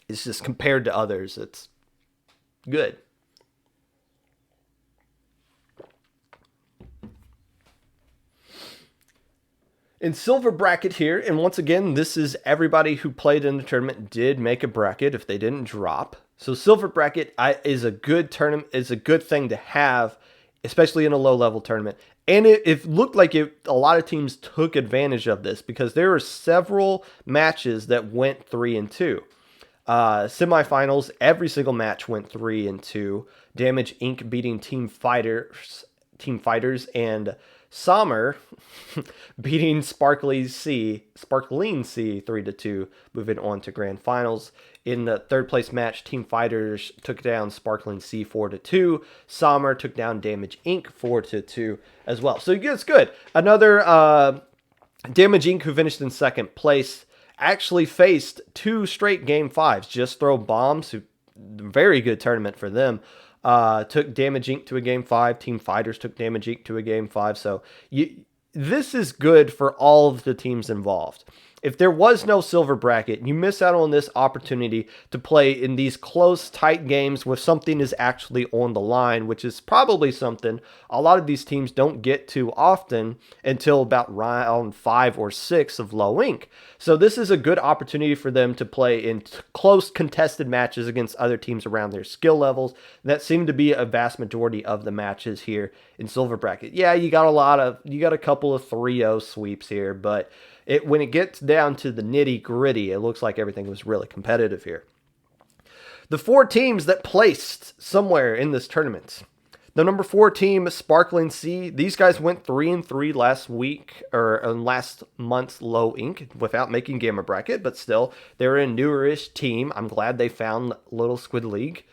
It's just compared to others, it's good. In silver bracket here, and once again, this is everybody who played in the tournament did make a bracket if they didn't drop. So silver bracket is a good tournament, is a good thing to have, especially in a low-level tournament. And it looked like a lot of teams took advantage of this because there were several matches that went 3-2. Semifinals, every single match went 3-2. Damage Inc. beating Team Fighters, and Sommer beating Sparkling C 3-2, moving on to grand finals. In the third place match, Team Fighters took down Sparkling C 4-2. Sommer took down Damage Inc. 4-2 as well. So it's good. Another Damage Inc. who finished in second place actually faced 2 straight game 5s. Just Throw Bombs, who very good tournament for them. Took Damage Inc. to a game 5. Team Fighters took Damage Inc. to a game 5. So this is good for all of the teams involved. If there was no silver bracket, you miss out on this opportunity to play in these close, tight games where something is actually on the line, which is probably something a lot of these teams don't get to often until about round 5 or 6 of low ink. So this is a good opportunity for them to play in close, contested matches against other teams around their skill levels. That seemed to be a vast majority of the matches here in silver bracket. Yeah, you got a couple of 3-0 sweeps here, but when it gets down to the nitty-gritty, it looks like everything was really competitive here. The 4 teams that placed somewhere in this tournament. The number 4 team, Sparkling C, these guys went 3-3 last week, or last month's low ink, without making Gamma Bracket, but still, they're a newerish team. I'm glad they found Little Squid League.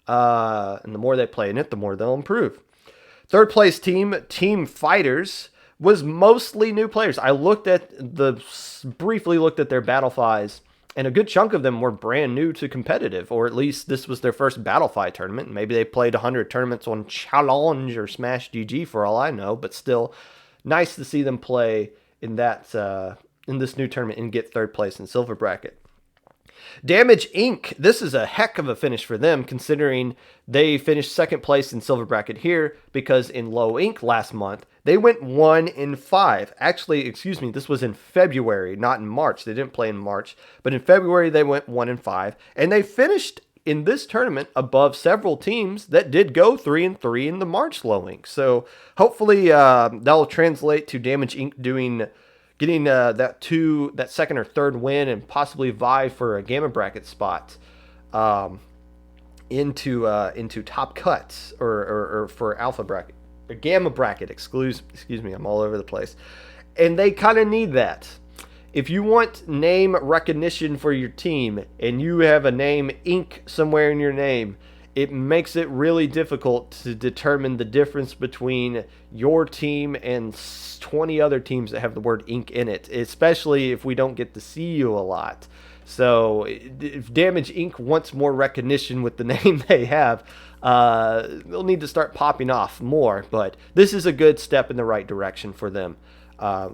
And the more they play in it, the more they'll improve. Third place team, Team Fighters, was mostly new players. I briefly looked at their Battlefis, and a good chunk of them were brand new to competitive, or at least this was their first Battlefy tournament. Maybe they played 100 tournaments on Challenge or Smash GG for all I know, but still nice to see them play in this new tournament and get third place in silver bracket. Damage Inc. This is a heck of a finish for them, considering they finished second place in silver bracket here, because in low ink last month, they went 1-5. Actually, excuse me, this was in February, not in March. They didn't play in March, but in February they went 1-5, and they finished in this tournament above several teams that did go 3-3 in the March low ink. So hopefully that'll translate to Damage Inc. Getting that second or third win and possibly vie for a Gamma Bracket spot into top cuts or for Alpha Bracket or Gamma Bracket. Excuse me, I'm all over the place, and they kind of need that. If you want name recognition for your team and you have a name Inc. somewhere in your name, it makes it really difficult to determine the difference between your team and 20 other teams that have the word Inc. in it, especially if we don't get to see you a lot. So if Damage Inc. wants more recognition with the name they have, they'll need to start popping off more. But this is a good step in the right direction for them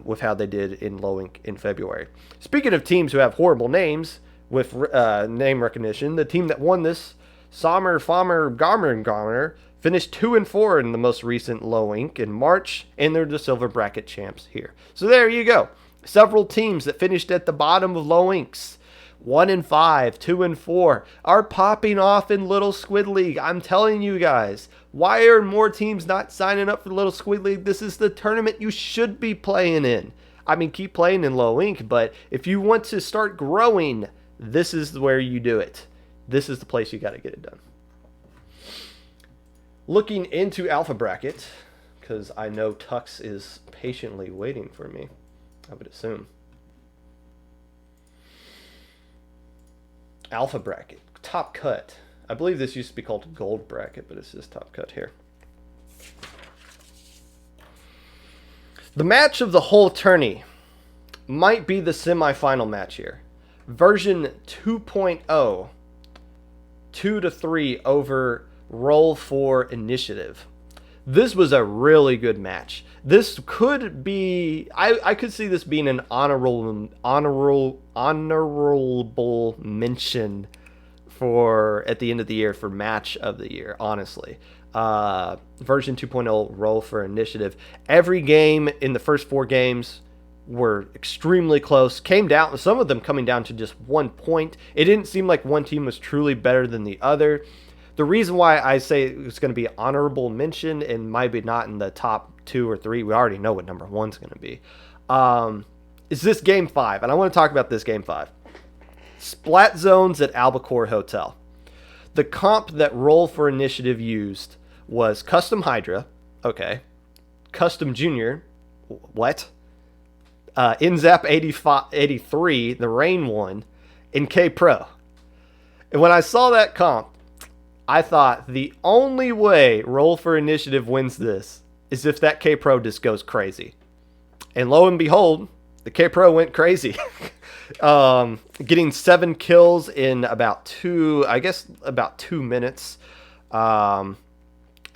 with how they did in low ink in February. Speaking of teams who have horrible names with name recognition, the team that won this, Sommer, Fammer, Garmer, finished 2-4 in the most recent low ink in March, and they're the silver bracket champs here. So there you go. Several teams that finished at the bottom of low inks. 1-5, 2-4 are popping off in Little Squid League. I'm telling you guys, why are more teams not signing up for Little Squid League? This is the tournament you should be playing in. I mean, keep playing in low ink, but if you want to start growing, this is where you do it. This is the place you got to get it done. Looking into Alpha Bracket, because I know Tux is patiently waiting for me, I would assume. Alpha Bracket, Top Cut. I believe this used to be called Gold Bracket, but it's just Top Cut here. The match of the whole tourney might be the semifinal match here. Version 2.0, 2-3 over Roll for Initiative. This was a really good match. This could be, I could see this being an honorable mention for at the end of the year for match of the year, honestly. Version 2.0 Roll for Initiative. Every game in the first 4 games were extremely close. Came down, some of them coming down to just 1 point. It didn't seem like one team was truly better than the other. The reason why I say it's going to be honorable mention and maybe not in the top 2 or 3, we already know what number 1's going to be, is this Game 5. And I want to talk about this Game 5. Splat Zones at Albacore Hotel. The comp that Roll for Initiative used was Custom Hydra, okay, Custom Junior, what? Inzap 83, the Rain one, and K-Pro. And when I saw that comp, I thought the only way Roll for Initiative wins this is if that K-Pro just goes crazy. And lo and behold, the K-Pro went crazy. Getting 7 kills in about 2 minutes. I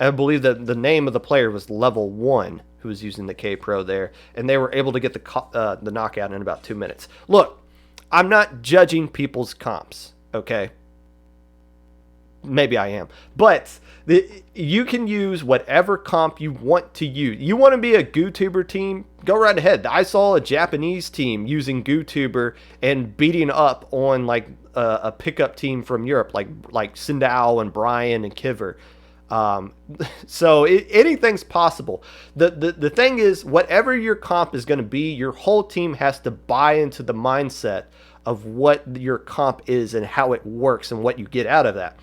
believe that the name of the player was Level 1 who was using the K-Pro there. And they were able to get the knockout in about 2 minutes. Look, I'm not judging people's comps, okay? Maybe I am. But you can use whatever comp you want to use. You want to be a GooTuber team? Go right ahead. I saw a Japanese team using GooTuber and beating up on like a pickup team from Europe, like Sindao and Brian and Kiver. So anything's possible. The thing is, whatever your comp is going to be, your whole team has to buy into the mindset of what your comp is and how it works and what you get out of that.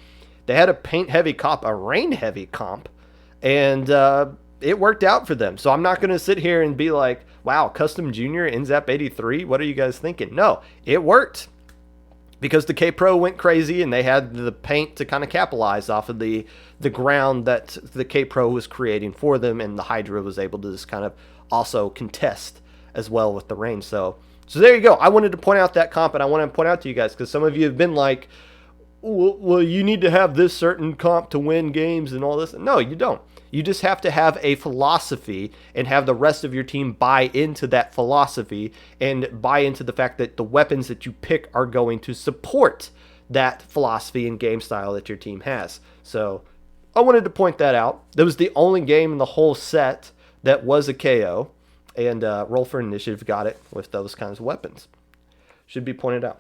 They had a paint-heavy comp, a rain-heavy comp, and it worked out for them. So I'm not going to sit here and be like, wow, Custom Junior, Inzap 83, what are you guys thinking? No, it worked because the K-Pro went crazy, and they had the paint to kind of capitalize off of the ground that the K-Pro was creating for them, and the Hydra was able to just kind of also contest as well with the rain. So there you go. I wanted to point out that comp, and I want to point out to you guys because some of you have been like, well, you need to have this certain comp to win games and all this. No, you don't. You just have to have a philosophy and have the rest of your team buy into that philosophy and buy into the fact that the weapons that you pick are going to support that philosophy and game style that your team has. So I wanted to point that out. That was the only game in the whole set that was a KO, and Roll for Initiative got it with those kinds of weapons. Should be pointed out.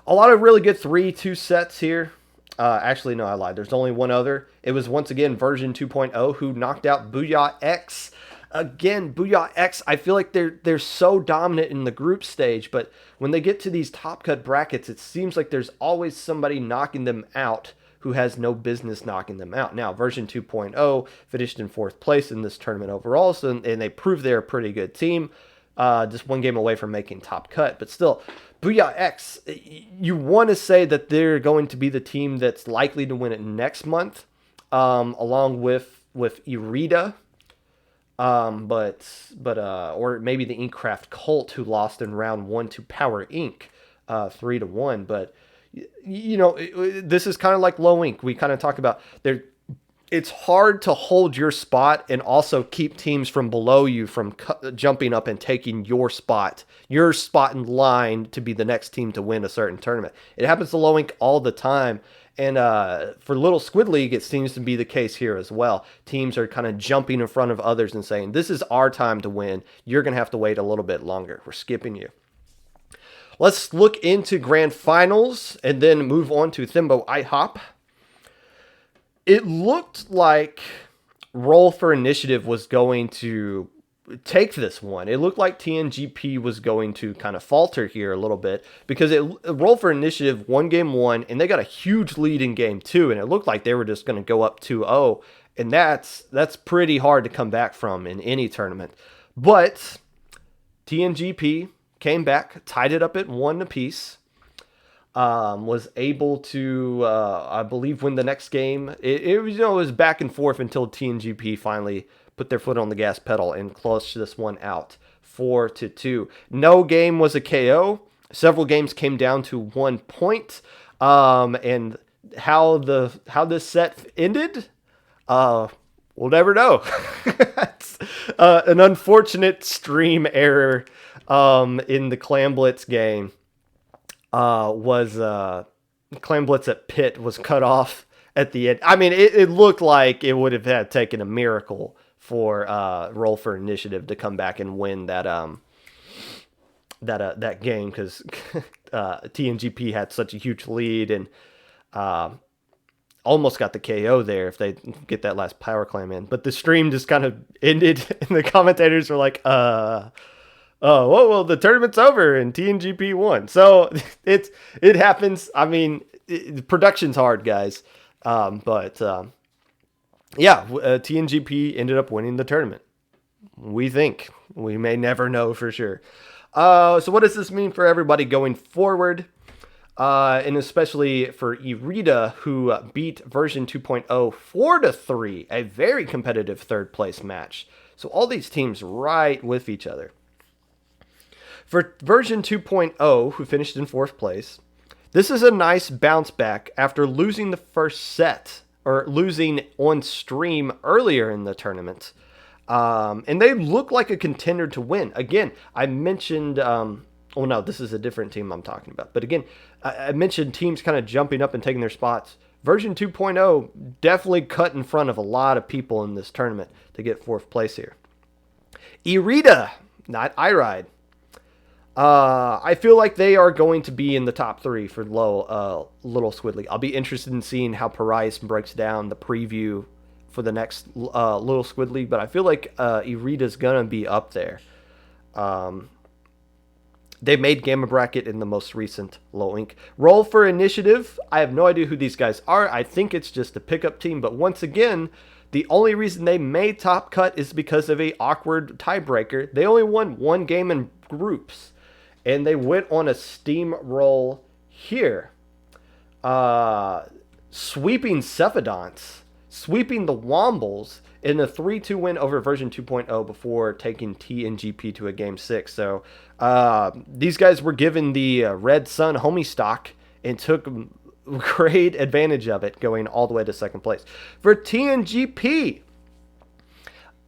A lot of really good 3-2 sets here. Actually, no, I lied. There's only one other. It was once again version 2.0 who knocked out Booyah X. Again, Booyah X, I feel like they're so dominant in the group stage, but when they get to these top cut brackets, it seems like there's always somebody knocking them out who has no business knocking them out. Now, version 2.0 finished in 4th place in this tournament overall, and they proved they're a pretty good team. Just one game away from making top cut, but still, Booyah X, you want to say that they're going to be the team that's likely to win it next month, along with Irida, or maybe the Inkcraft Cult, who lost in round 1 to Power Inc. 3-1. But you know, this is kind of like low ink. We kind of talk about there. It's hard to hold your spot and also keep teams from below you from jumping up and taking your spot in line to be the next team to win a certain tournament. It happens to low ink all the time. And for Little Squid League, it seems to be the case here as well. Teams are kind of jumping in front of others and saying, this is our time to win. You're going to have to wait a little bit longer. We're skipping you. Let's look into grand finals and then move on to Thembo Ihop. It looked like Roll for Initiative was going to take this one. It looked like TNGP was going to kind of falter here a little bit because Roll for Initiative won game 1 and they got a huge lead in game 2, and it looked like they were just going to go up 2-0, and that's pretty hard to come back from in any tournament. But TNGP came back, tied it up at 1 apiece. Was able to, I believe, win the next game. It was back and forth until TNGP finally put their foot on the gas pedal and closed this one out 4-2. No game was a KO. Several games came down to 1 point. And how this set ended, we'll never know. An unfortunate stream error in the Clan Blitz game. Clan Blitz at Pit was cut off at the end. I mean, it looked like it would have had taken a miracle for Roll for Initiative to come back and win that game, because TNGP had such a huge lead and almost got the KO there if they get that last power clam in. But the stream just kind of ended, and the commentators were like, "Oh, well, the tournament's over and TNGP won." So it happens. I mean, production's hard, guys. TNGP ended up winning the tournament. We think. We may never know for sure. So what does this mean for everybody going forward? And especially for Irida, who beat version 2.0 4-3, a very competitive third place match. So all these teams right with each other. For version 2.0, who finished in 4th place, this is a nice bounce back after losing the first set, or losing on stream earlier in the tournament. And they look like a contender to win. Again, I mentioned, this is a different team I'm talking about. But again, I mentioned teams kind of jumping up and taking their spots. Version 2.0 definitely cut in front of a lot of people in this tournament to get 4th place here. Irida, not iRide. I feel like they are going to be in the top 3 for Little Squid League. I'll be interested in seeing how Parais breaks down the preview for the next Little Squid League, but I feel like Irida's going to be up there. They made Gamma Bracket in the most recent Low Inc. Roll for Initiative. I have no idea who these guys are. I think it's just a pickup team, but once again, the only reason they made Top Cut is because of a awkward tiebreaker. They only won 1 game in groups. And they went on a steamroll here. Sweeping Cephadonts, sweeping the Wombles in a 3-2 win over version 2.0 before taking TNGP to a game 6. So these guys were given the Red Sun homie stock and took great advantage of it, going all the way to 2nd place. For TNGP,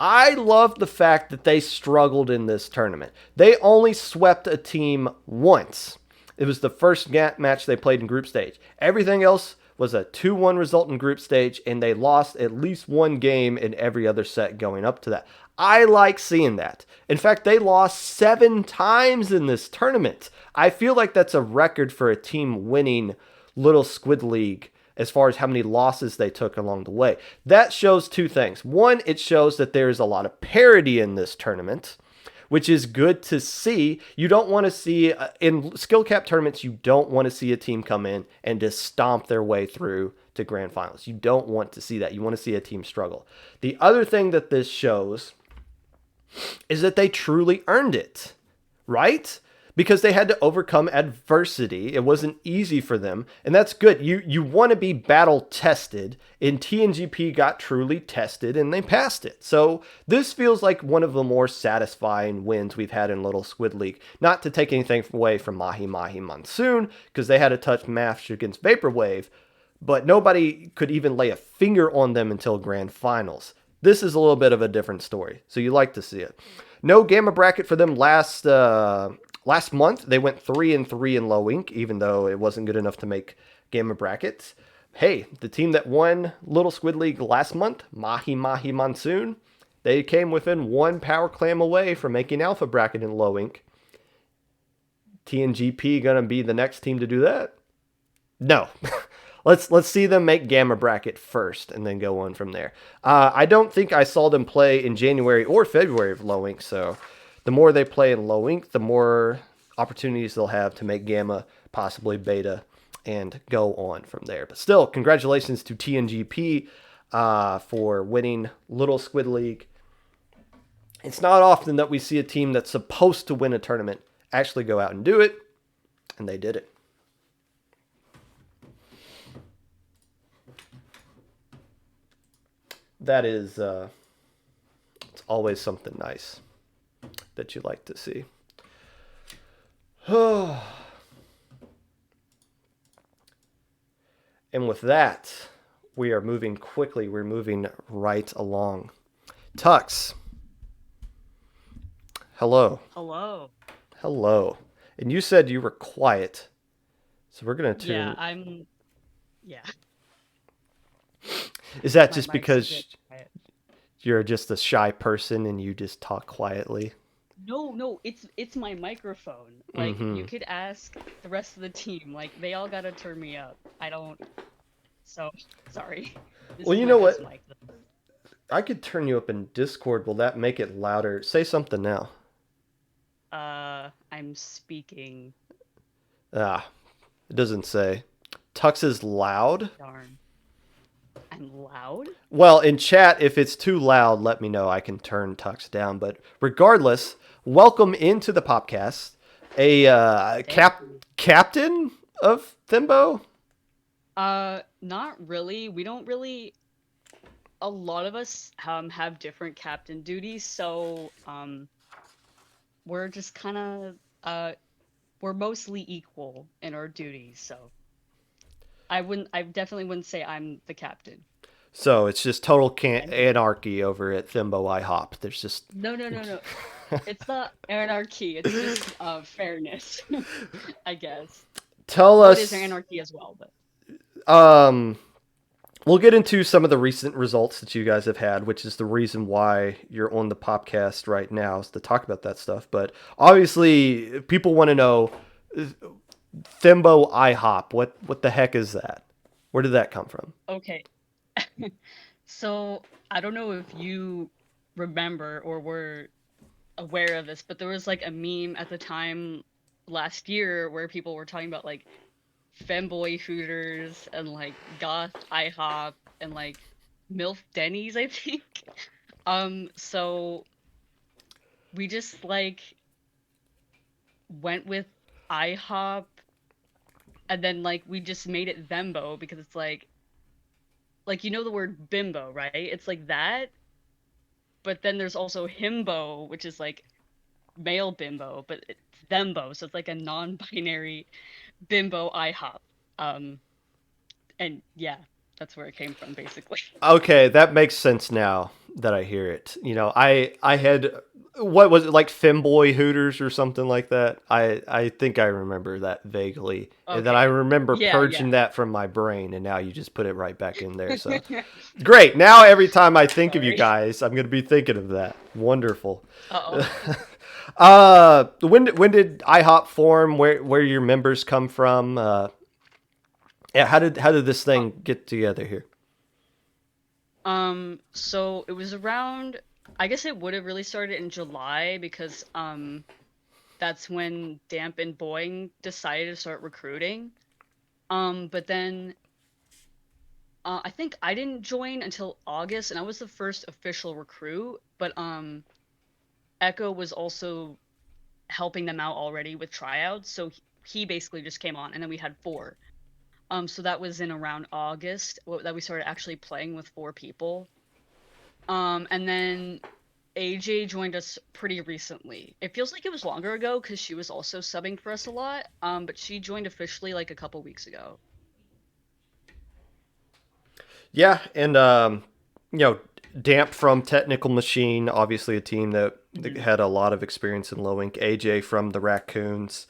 I love the fact that they struggled in this tournament. They only swept a team once. It was the first match they played in group stage. Everything else was a 2-1 result in group stage, and they lost at least 1 game in every other set going up to that. I like seeing that. In fact, they lost 7 times in this tournament. I feel like that's a record for a team winning Little Squid League as far as how many losses they took along the way. That shows 2 things. One, it shows that there's a lot of parity in this tournament, which is good to see. You don't want to see, in skill cap tournaments, you don't want to see a team come in and just stomp their way through to grand finals. You don't want to see that. You want to see a team struggle. The other thing that this shows is that they truly earned it, right? Because they had to overcome adversity. It wasn't easy for them, and that's good. You want to be battle tested, and TNGP got truly tested, and they passed it. So this feels like one of the more satisfying wins we've had in Little Squid League. Not to take anything away from Mahi Mahi Monsoon, because they had a touch match against Vaporwave, but nobody could even lay a finger on them until grand finals. This is a little bit of a different story, so you like to see it. No Gamma Bracket for them last month. They went 3-3 in Low Inc., even though it wasn't good enough to make Gamma Brackets. Hey, the team that won Little Squid League last month, Mahi Mahi Monsoon, they came within 1 power clam away from making Alpha Bracket in Low Inc. TNGP gonna be the next team to do that? No. Let's see them make Gamma Bracket first and then go on from there. I don't think I saw them play in January or February of low ink, so the more they play in low ink, the more opportunities they'll have to make Gamma, possibly Beta, and go on from there. But still, congratulations to TNGP for winning Little Squid League. It's not often that we see a team that's supposed to win a tournament actually go out and do it, and they did it. That is, it's always something nice that you like to see. And with that, we are moving quickly. We're moving right along. Tux. Hello. Hello. Hello. And you said you were quiet. So we're going to tune. Yeah. Is that My just mic's a because bit quiet. you're just a shy person and you just talk quietly? No, it's my microphone. Like, you could ask the rest of the team. Like, they all gotta turn me up. I don't. So, sorry. This Well, is you my know best what? mic. I could turn you up in Discord. Will that make it louder? Say something now. I'm speaking. Ah, it doesn't say. Tux is loud. Darn. I'm loud? Well, in chat, if it's too loud, let me know. I can turn Tux down. But regardless, welcome into the Popcast. A Thank you. captain of Thembo? Not really. We don't really. A lot of us have different captain duties, so we're just kind of we're mostly equal in our duties, so I definitely wouldn't say I'm the captain. So it's just total And anarchy over at Thembo Ihop. There's just no. It's not anarchy, it's just fairness. I guess. tell Well, it is us. anarchy as well, but Um, we'll get into some of the recent results that you guys have had, which is the reason why you're on the podcast right now, is to talk about that stuff. But obviously, people want to know Thembo IHOP. What the heck is that? Where did that come from? okay. So, I don't know if you remember or were aware of this, but there was like a meme at the time last year where people were talking about like femboy Hooters and like goth IHOP and like MILF Denny's, I think. So we just like went with IHOP and then like we just made it Thembo because it's like you know the word bimbo, right? It's like that, but then there's also himbo, which is like male bimbo, but it's Thembo, so it's like a non-binary bimbo IHOP. Um, and yeah, that's where it came from, basically. Okay, that makes sense now that I hear it. You know, I had what was it, like Femboy Hooters or something like that. I think I remember that vaguely, and then I Okay. remember Yeah. purging that from my brain, and now you just put it right back in there. So great. Now every time I think of you Sorry. guys, I'm gonna be thinking of that. Wonderful. Uh-oh. When did IHOP form? Where your members come from? Yeah, how did this Uh, thing get together here? so it was around, I guess it would have really started in July because that's when Damp and Boeing decided to start recruiting. But then I think I didn't join until August and I was the first official recruit, but Echo was also helping them out already with tryouts, so he basically just came on and then we had four. So that was in around August that we started actually playing with four people. And then AJ joined us pretty recently. It feels like it was longer ago because she was also subbing for us a lot. But she joined officially like a couple weeks ago. Yeah, and you know, Damp from Technical Machine, obviously a team that Mhm. had a lot of experience in low ink. AJ from the Raccoons.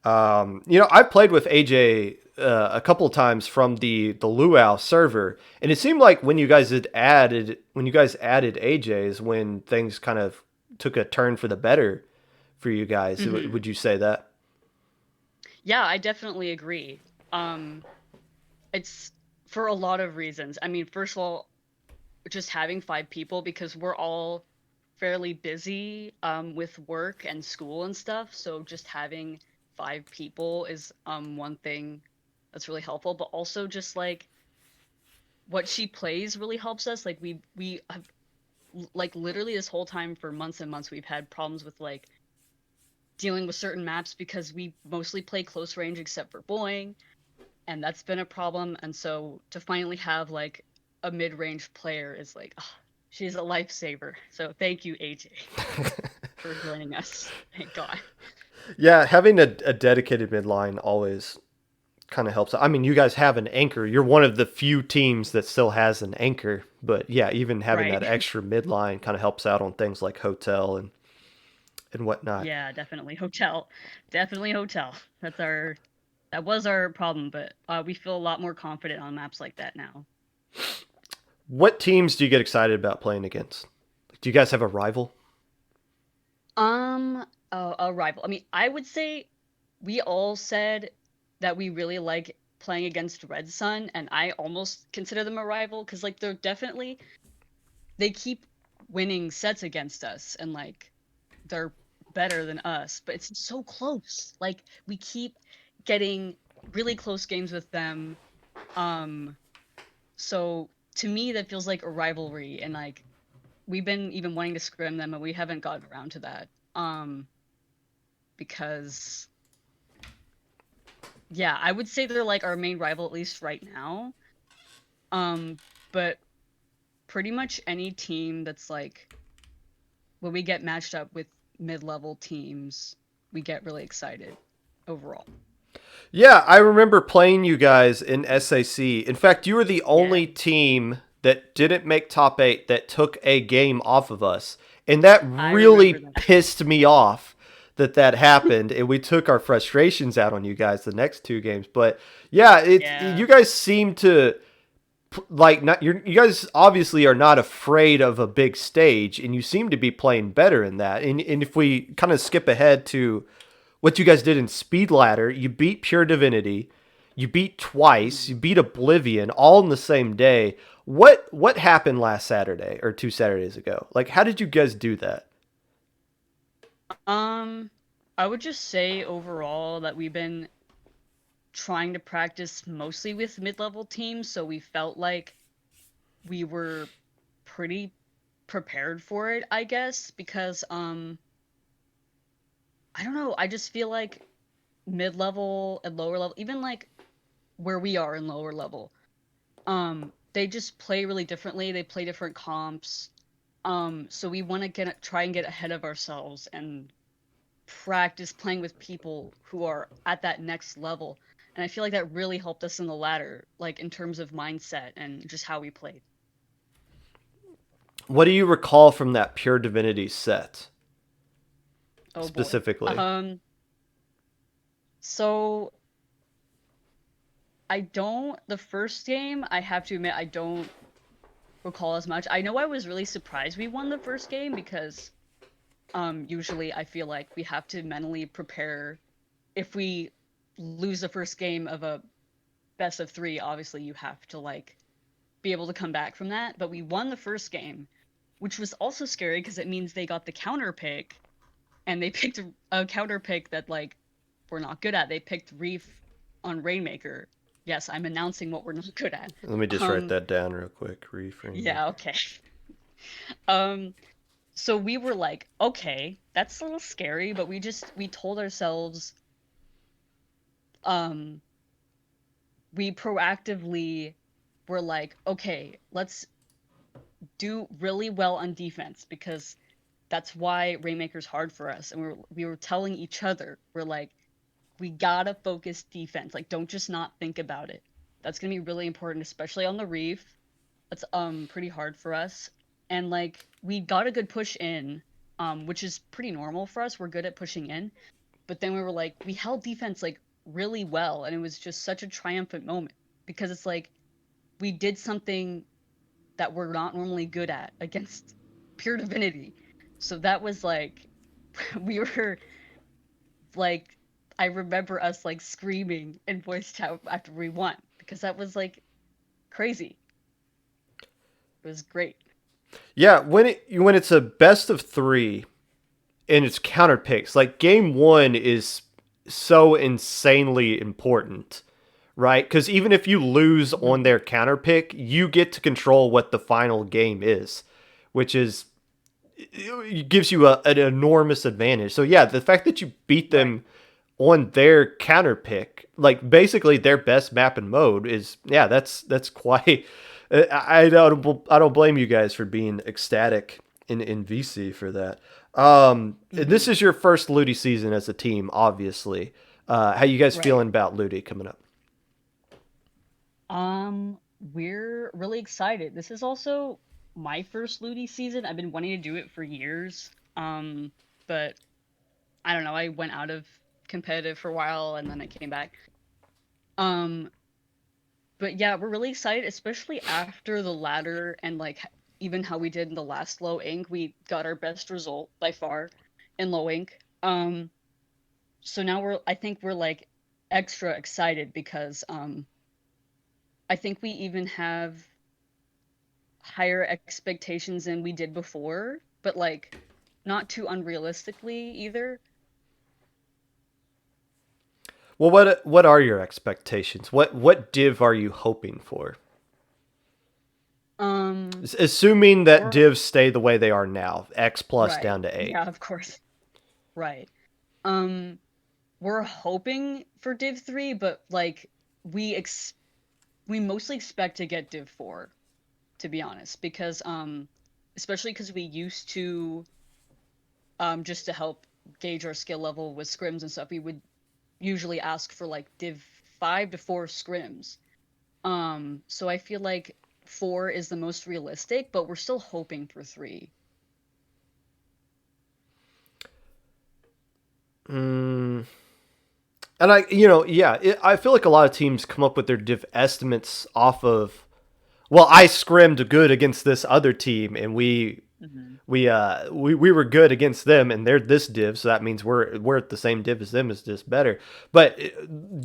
You know, I've played with AJ a couple of times from the Luau server, and it seemed like when you guys added AJ is when things kind of took a turn for the better for you guys. Mhm. Would you say that? Yeah, I definitely agree. Um, it's for a lot of reasons. I mean, first of all, just having 5 people because we're all fairly busy with work and school and stuff. So just having 5 people is one thing that's really helpful. But also just like what she plays really helps us. Like we have like literally this whole time for months and months we've had problems with like dealing with certain maps because we mostly play close range except for Boeing, and that's been a problem. And so to finally have like a mid-range player is like, oh, she's a lifesaver. So thank you, AJ, for joining us. Thank God. Yeah, having a dedicated midline always kind of helps. I mean, you guys have an anchor. You're one of the few teams that still has an anchor. But yeah, even having Right. that extra midline kind of helps out on things like hotel and whatnot. Yeah, definitely hotel. Definitely hotel. That was our problem, but we feel a lot more confident on maps like that now. What teams do you get excited about playing against? Do you guys have a rival? A rival. I mean, I would say we all said that we really like playing against Red Sun, and I almost consider them a rival because like they keep winning sets against us, and like they're better than us, but it's so close. Like we keep getting really close games with them. Um, so to me that feels like a rivalry, and like we've been even wanting to scrim them, and we haven't gotten around to that. Because yeah, I would say they're like our main rival at least right now. Um, but pretty much any team that's like when we get matched up with mid-level teams, we get really excited overall. Yeah, I remember playing you guys in SAC. In fact, you were the Yeah, only team that didn't make top 8 that took a game off of us. And that I remember really that. pissed me off that happened, and we took our frustrations out on you guys the next 2 games. But yeah, Yeah. you guys seem to like not you guys obviously are not afraid of a big stage, and you seem to be playing better in that. And if we kind of skip ahead to what you guys did in Speed Ladder, you beat Pure Divinity, you beat Twice, Mhm. you beat Oblivion all in the same day. What happened last Saturday or 2 Saturdays ago? Like, how did you guys do that? Um, I would just say overall that we've been trying to practice mostly with mid-level teams, so we felt like we were pretty prepared for it, I guess, because I don't know, I just feel like mid-level and lower level, even like where we are in lower level, they just play really differently. They play different comps. So we want to try and get ahead of ourselves and practice playing with people who are at that next level. And I feel like that really helped us in the ladder, like in terms of mindset and just how we played. What do you recall from that Pure Divinity set Oh boy. specifically? Um, so I don't, the first game, I have to admit, I don't recall as much. I know I was really surprised we won the first game because usually I feel like we have to mentally prepare if we lose the first game of a best of 3, obviously you have to like be able to come back from that. But we won the first game, which was also scary because it means they got the counter pick, and they picked a counter pick that like we're not good at. They picked Reef on Rainmaker. Yes, I'm announcing what we're not good at. Let me just write Um, that down real quick. Reframe yeah, maker. okay. Um, so we were like, okay, that's a little scary, but we told ourselves, um, we proactively were like, okay, let's do really well on defense because that's why Rainmaker's hard for us. And we were telling each other, we're like, we gotta focus defense. Like, don't just not think about it. That's gonna be really important, especially on the reef. That's pretty hard for us. And like we got a good push in, which is pretty normal for us. We're good at pushing in. But then we were like, we held defense like really well, and it was just such a triumphant moment because it's like we did something that we're not normally good at against pure divinity. So that was like we were like I remember us like screaming in voice chat after we won because that was like crazy. It was great. Yeah, when it's a best of 3 and it's counter picks, like game 1 is so insanely important, right? Because even if you lose on Hmm. their counter pick, you get to control what the final game is, which is it gives you an enormous advantage. So yeah, the fact that you beat Right. them on their counter pick, like basically their best map and mode, is yeah, that's quite. I don't blame you guys for being ecstatic in VC for that. And this Hmm. is your first Ludi season as a team, obviously. How you guys Right. feeling about Ludi coming up? We're really excited. This is also my first Ludi season. I've been wanting to do it for years. But I don't know, I went out of competitive for a while and then I came back. Um, but yeah, we're really excited, especially after the ladder and like even how we did in the last low ink. We got our best result by far in low ink. So now I think we're like extra excited because I think we even have higher expectations than we did before, but like not too unrealistically either. Well, what are your expectations? What div are you hoping for? Um, Assuming that we're divs stay the way they are now, X plus right. down to 8. Yeah, of course. Right. Um, we're hoping for Div 3, but like we ex we mostly expect to get Div 4, to be honest, because especially because we used to just to help gauge our skill level with scrims and stuff, we would usually ask for like Div 5 to 4 scrims. So I feel like 4 is the most realistic, but we're still hoping for 3. Mm, and yeah, I feel like a lot of teams come up with their div estimates off of. Well, I scrimmed good against this other team, and Hmm. we were good against them, and they're this div, so that means we're at the same div as them, is just better. But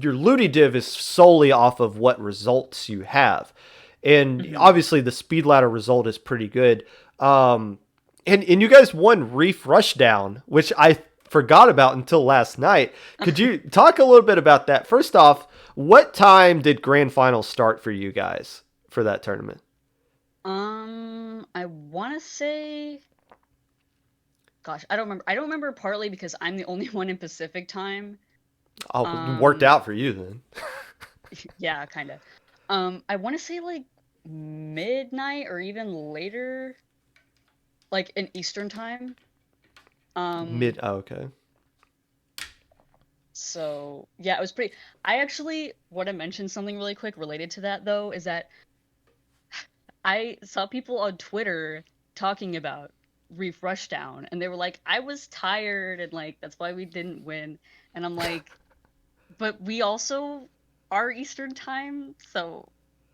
your Ludi div is solely off of what results you have, and Hmm. obviously the speed ladder result is pretty good. And you guys won Reef Rushdown, which I forgot about until last night. Could you talk a little bit about that? First off, what time did grand finals start for you guys for that tournament? I want to say, gosh, I don't remember. I don't remember partly because I'm the only one in Pacific time. Oh, it worked Um, out for you then. yeah, kind of. I want to say like midnight or even later, like in Eastern time. Um, Okay. so yeah, it was pretty. I actually want to mention something really quick related to that though, is that I saw people on Twitter talking about Reef Rushdown, and they were like, "I was tired, and like that's why we didn't win." And I'm like, "But we also are Eastern time, so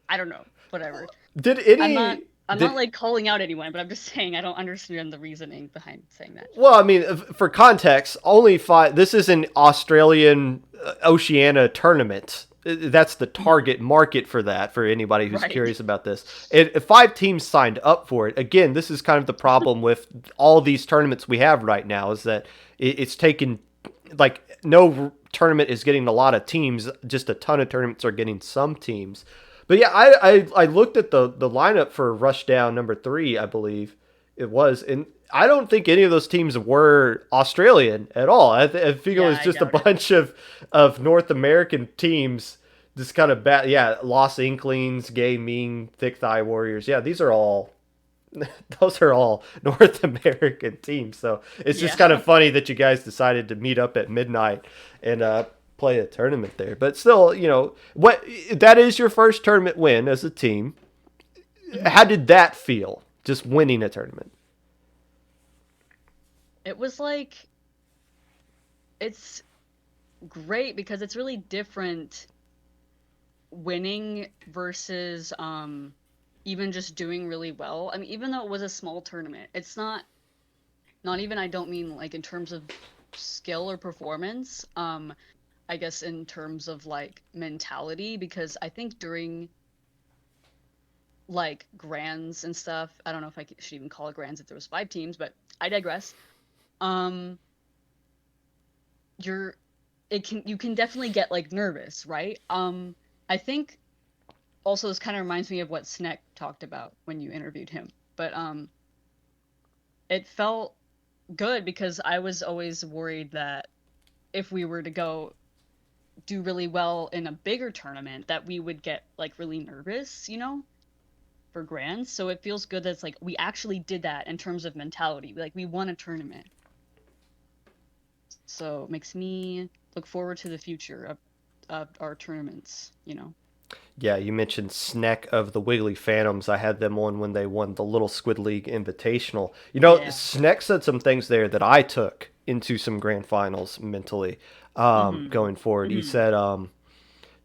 I don't know, whatever." Did I'm not any I'm not did like calling out anyone, but I'm just saying I don't understand the reasoning behind saying that. Well, I mean, for context, only five. This is an Australian Oceania tournament. That's the Mhm. target market for that. For anybody who's Right. curious about this, if five teams signed up for it, again, this is kind of the problem with all these tournaments we have right now. Is that it's taken like no tournament is getting a lot of teams. Just a ton of tournaments are getting some teams. But yeah, I looked at the lineup for Rushdown number 3, I believe it was, and I don't think any of those teams were Australian at all. I think it Yeah, was I just a doubt it. bunch of North American teams, just kind of bad. Yeah, Lost Inklings, Gaming, Thick Thigh Warriors. Yeah, these are all those are all North American teams. So it's just Yeah. kind of funny that you guys decided to meet up at midnight and play a tournament there. But still, what that is your first tournament win as a team. How Mhm. did that feel? Just winning a tournament. It was like it's great because it's really different winning versus even just doing really well. I mean, even though it was a small tournament, it's not even I don't mean like in terms of skill or performance. I guess in terms of like mentality, because I think during like grands and stuff, I don't know if should even call it grands if there was 5 teams, but I digress. Um, you're you can definitely get like nervous, right? I think also this kind of reminds me of what Sneck talked about when you interviewed him, but it felt good because I was always worried that if we were to go do really well in a bigger tournament, that we would get like really nervous, for grands. So it feels good that it's like we actually did that in terms of mentality. Like we won a tournament. So it makes me look forward to the future of our tournaments. Yeah, you mentioned Sneck of the Wiggly Phantoms. I had them on when they won the Little Squid League Invitational. Yeah. Sneck said some things there that I took into some grand finals mentally Mhm. going forward. He Mhm. said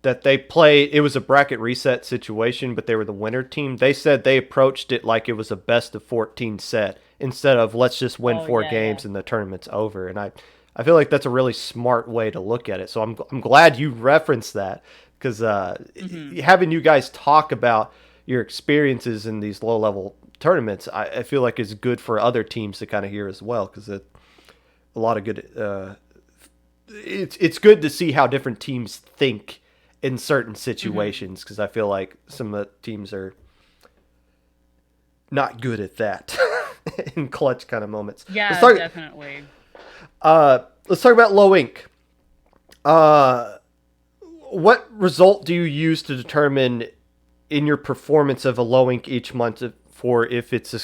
that they played, it was a bracket reset situation, but they were the winner team. They said they approached it like it was a best of 14 set instead of let's just win Oh 4 games yeah, and the tournament's over. And I feel like that's a really smart way to look at it. So I'm glad you referenced that because yeah. Mhm. having you guys talk about your experiences in these low level tournaments, I feel like is good for other teams to kind of hear as well because a lot of good. It's good to see how different teams think in certain Mhm. situations because I feel like some of the teams are not good at that in clutch kind of moments. Let's Yeah, talk. definitely. Let's talk about low ink. Uh, what result do you use to determine in your performance of a low ink each month for if it's a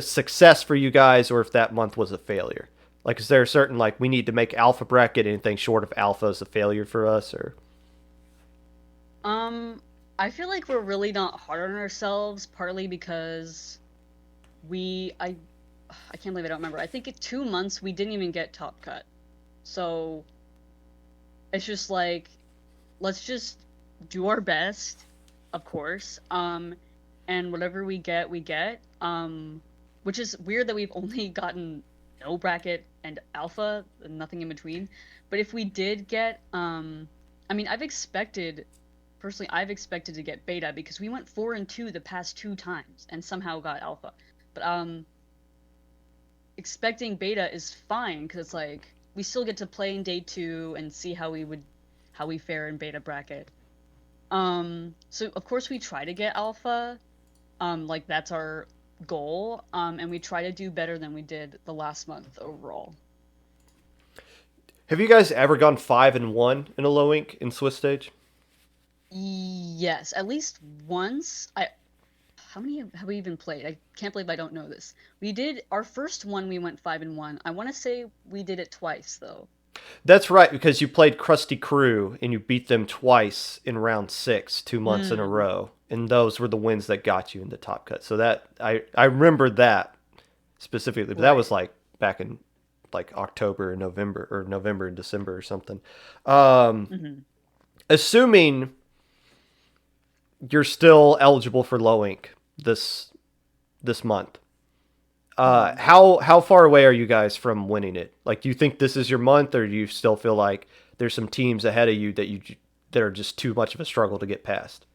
success for you guys or if that month was a failure? Like, is there a certain like we need to make alpha bracket? Anything short of alpha is a failure for us, or Um, I feel like we're really not hard on ourselves, partly because we I can't believe I don't remember. I think in 2 months we didn't even get top cut. So it's just like let's just do our best, of course. And whatever we get, we get. Which is weird that we've only gotten no bracket and alpha, and nothing in between. But if we did get, I mean, I've expected to get beta because we went 4-2 the past 2 times and somehow got alpha. But expecting beta is fine because it's like we still get to play in day 2 and see how we fare in beta bracket. So of course we try to get alpha. Like that's our goal. And we try to do better than we did the last month overall. have you guys ever gone 5-1 in a low ink in Swiss stage? Yes, at least once. How many have we even played? I can't believe I don't know this. We did our first one. We went 5-1. I want to say we did it twice though. That's right, because you played Krusty Crew and you beat them twice in round 6, 2 months in a Hmm. row, and those were the wins that got you in the top cut. So that I remember that specifically, but that was Right. like back in like October or November and December or something. Um, Hmm. assuming you're still eligible for low ink this month. Hmm. How far away are you guys from winning it? Like, do you think this is your month, or do you still feel like there's some teams ahead of you that are just too much of a struggle to get past?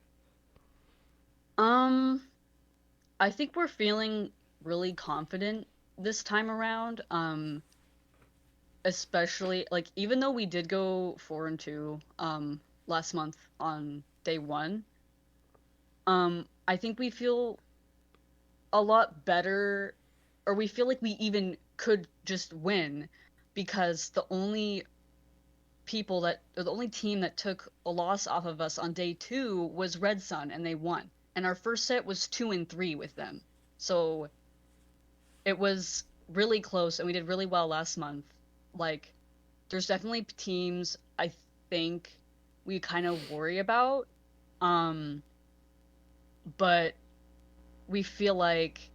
Um, I think we're feeling really confident this time around. Especially like even though we did go 4-2 last month on day 1, I think we feel a lot better, or we feel like we even could just win because the only team that took a loss off of us on day 2 was Red Sun, and they won. And our first set was 2-3 with them. So it was really close, and we did really well last month. Like, there's definitely teams I think we kind of worry about. Um, but we feel like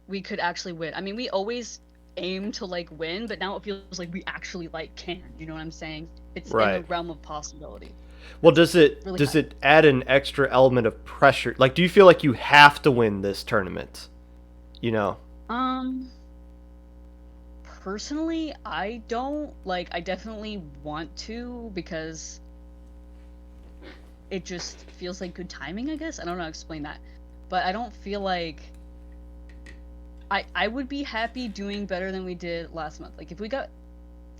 we could actually win. I mean, we always aim to like win, but now it feels like we actually like can. You know what I'm saying? It's in the Right. realm of possibility. Well, That's does it really does kind. it add an extra element of pressure? Like, do you feel like you have to win this tournament? You know, Um, personally, I don't like. I definitely want to because it just feels like good timing. I guess I don't know how to explain that, but I don't feel like I would be happy doing better than we did last month. Like if we got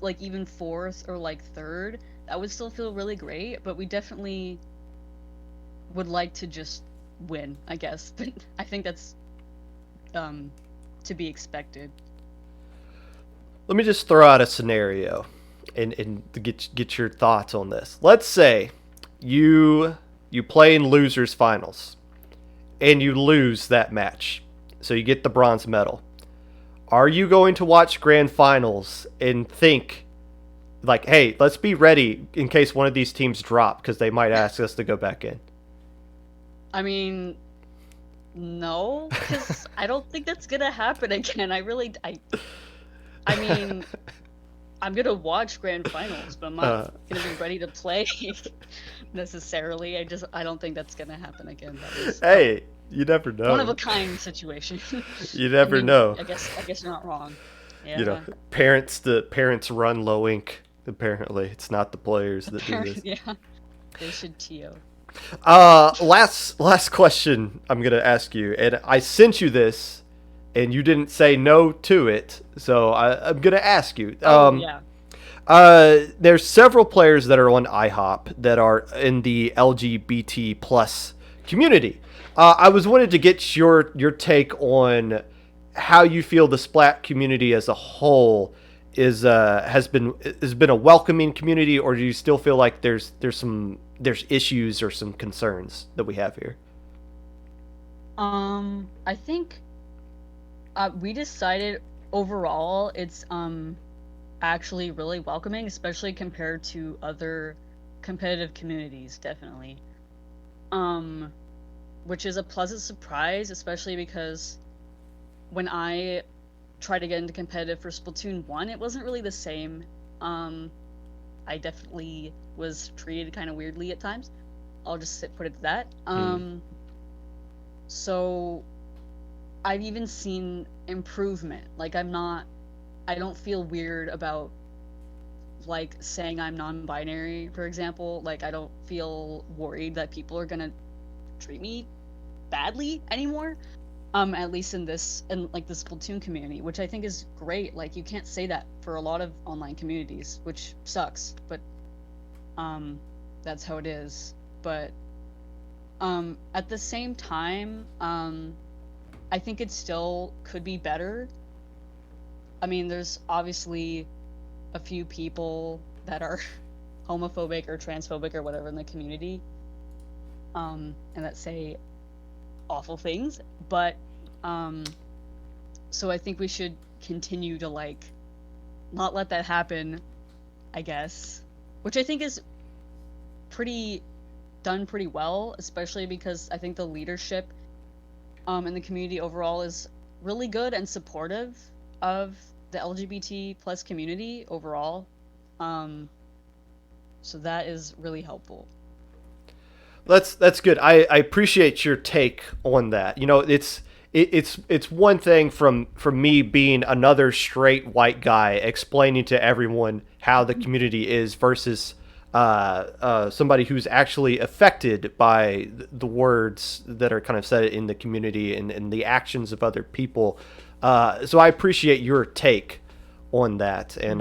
like even fourth or like third, that would still feel really great. But we definitely would like to just win, I guess. But I think that's to be expected. Let me just throw out a scenario and get your thoughts on this. Let's say you play in losers finals and you lose that match. So you get the bronze medal. Are you going to watch grand finals and think like, "Hey, let's be ready in case one of these teams drop because they might ask us to go back in?" I mean, no, because I don't think that's gonna happen again. I mean, I'm gonna watch grand finals, but I'm not gonna be ready to play necessarily. I don't think that's gonna happen again. That was Hey, you never know. one of a kind situation. You never I mean, know. I guess you're not wrong. Yeah. You know, parents run low ink. Apparently, it's not the players that do this. Yeah, they should TO. Last question I'm gonna ask you, and I sent you this, and you didn't say no to it, so I'm gonna ask you. Yeah. There's several players that are on Ihop that are in the LGBT plus community. I was wanted to get your take on how you feel the Splat community as a whole has been a welcoming community, or do you still feel like there's issues or some concerns that we have here? I think we decided overall it's actually really welcoming, especially compared to other competitive communities, definitely. Um, which is a pleasant surprise, especially because when I tried to get into competitive for Splatoon 1, it wasn't really the same. Um, I definitely was treated kind of weirdly at times. I'll just put it to that. So I've even seen improvement. Like I don't feel weird about like saying I'm non-binary, for example. Like I don't feel worried that people are gonna treat me badly anymore. At least in like the Splatoon community, which I think is great. Like you can't say that for a lot of online communities, which sucks, but that's how it is. But at the same time, I think it still could be better. I mean, there's obviously a few people that are homophobic or transphobic or whatever in the community, and that say awful things, but so I think we should continue to like not let that happen, I guess, which I think is done pretty well, especially because I think the leadership in the community overall is really good and supportive of the LGBT plus community overall. So that is really helpful. That's good. I appreciate your take on that. You know, it's one thing from me being another straight white guy explaining to everyone how the community is versus somebody who's actually affected by the words that are kind of said in the community and the actions of other people. So I appreciate your take on that, and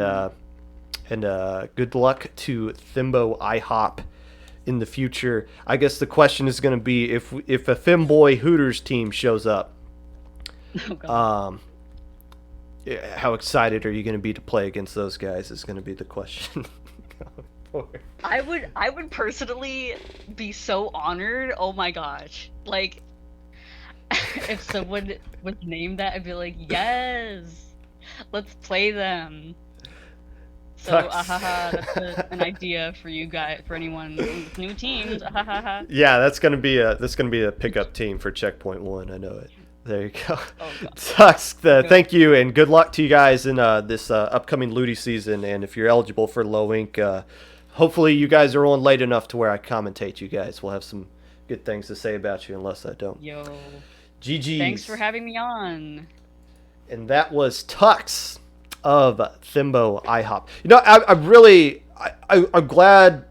good luck to Thembo Ihop in the future. I guess the question is going to be if a Femboy Hooters team shows up, how excited are you going to be to play against those guys is going to be the question. I would personally be so honored. Oh my gosh. Like if someone would name that, I'd be like, yes, let's play them. So, that's an idea for you guys, for anyone with new teams. Yeah, that's gonna be a pickup team for Checkpoint 1. I know it. There you go. Oh, Tusk, thank you, and good luck to you guys in this upcoming Ludi season. And if you're eligible for low ink, hopefully you guys are on late enough to where I commentate you guys. We'll have some good things to say about you, unless I don't. Yo. GG's. Thanks for having me on. And that was Tux. of Thembo Ihop. You know, I'm glad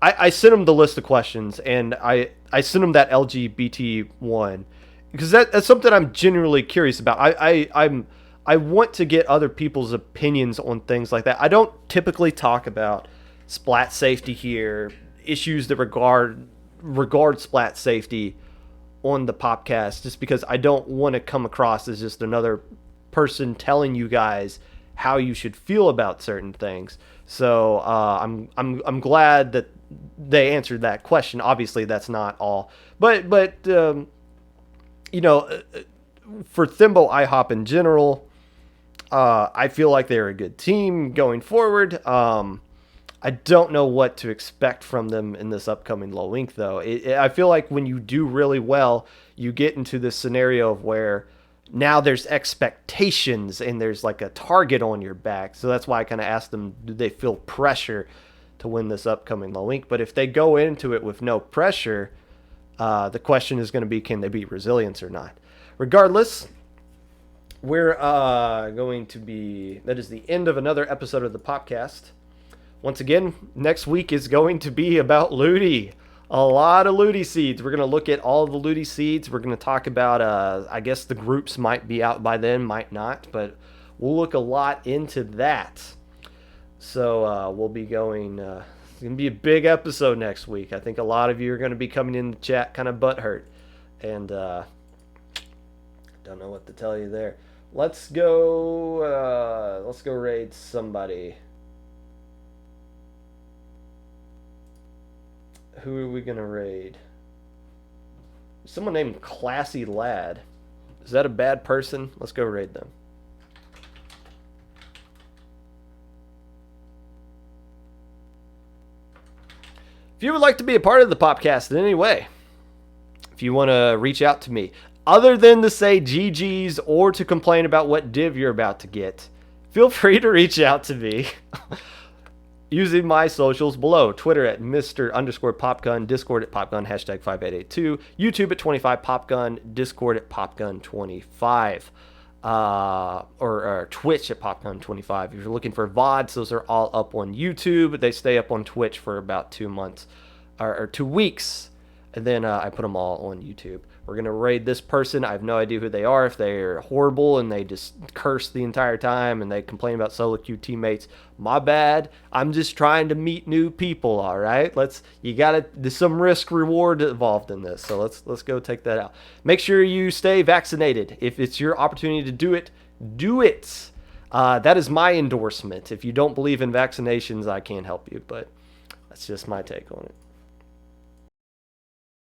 I sent them the list of questions, and I sent them that LGBT one because that's something I'm genuinely curious about. I want to get other people's opinions on things like that. I don't typically talk about splat safety here, issues that regard splat safety on the Popcast, just because I don't want to come across as just another person telling you guys how you should feel about certain things. So I'm glad that they answered that question. Obviously, that's not all, but you know, for Thembo IHOP in general, I feel like they're a good team going forward. I don't know what to expect from them in this upcoming low ink, though. I feel like when you do really well, you get into this scenario of where now there's expectations and there's like a target on your back. So that's why I kind of asked them, do they feel pressure to win this upcoming low ink? But if they go into it with no pressure, the question is going to be, can they beat Resilience or not? Regardless, we're going to be, that is the end of another episode of the Popcast. Once again, next week is going to be about Ludi. A lot of Ludi seeds. We're going to look at all the Ludi seeds. We're going to talk about, I guess the groups might be out by then, might not, but we'll look a lot into that. So we'll be going, it's going to be a big episode next week. I think a lot of you are going to be coming in the chat kind of butthurt. And don't know what to tell you there. Let's go raid somebody. Who are we going to raid? Someone named Classy Lad. Is that a bad person? Let's go raid them. If you would like to be a part of the Popcast in any way, if you want to reach out to me, other than to say GG's or to complain about what div you're about to get, feel free to reach out to me. Using my socials below. Twitter at Mr_Popgun, Discord at Popgun, hashtag 5882, YouTube at 25Popgun, Discord at Popgun25, or Twitch at Popgun25. If you're looking for VODs, those are all up on YouTube. They stay up on Twitch for about 2 months, or 2 weeks, and then I put them all on YouTube. We're going to raid this person. I have no idea who they are. If they're horrible and they just curse the entire time and they complain about solo queue teammates, my bad. I'm just trying to meet new people, all right? There's some risk reward involved in this. So let's go take that out. Make sure you stay vaccinated. If it's your opportunity to do it, do it. That is my endorsement. If you don't believe in vaccinations, I can't help you, but that's just my take on it.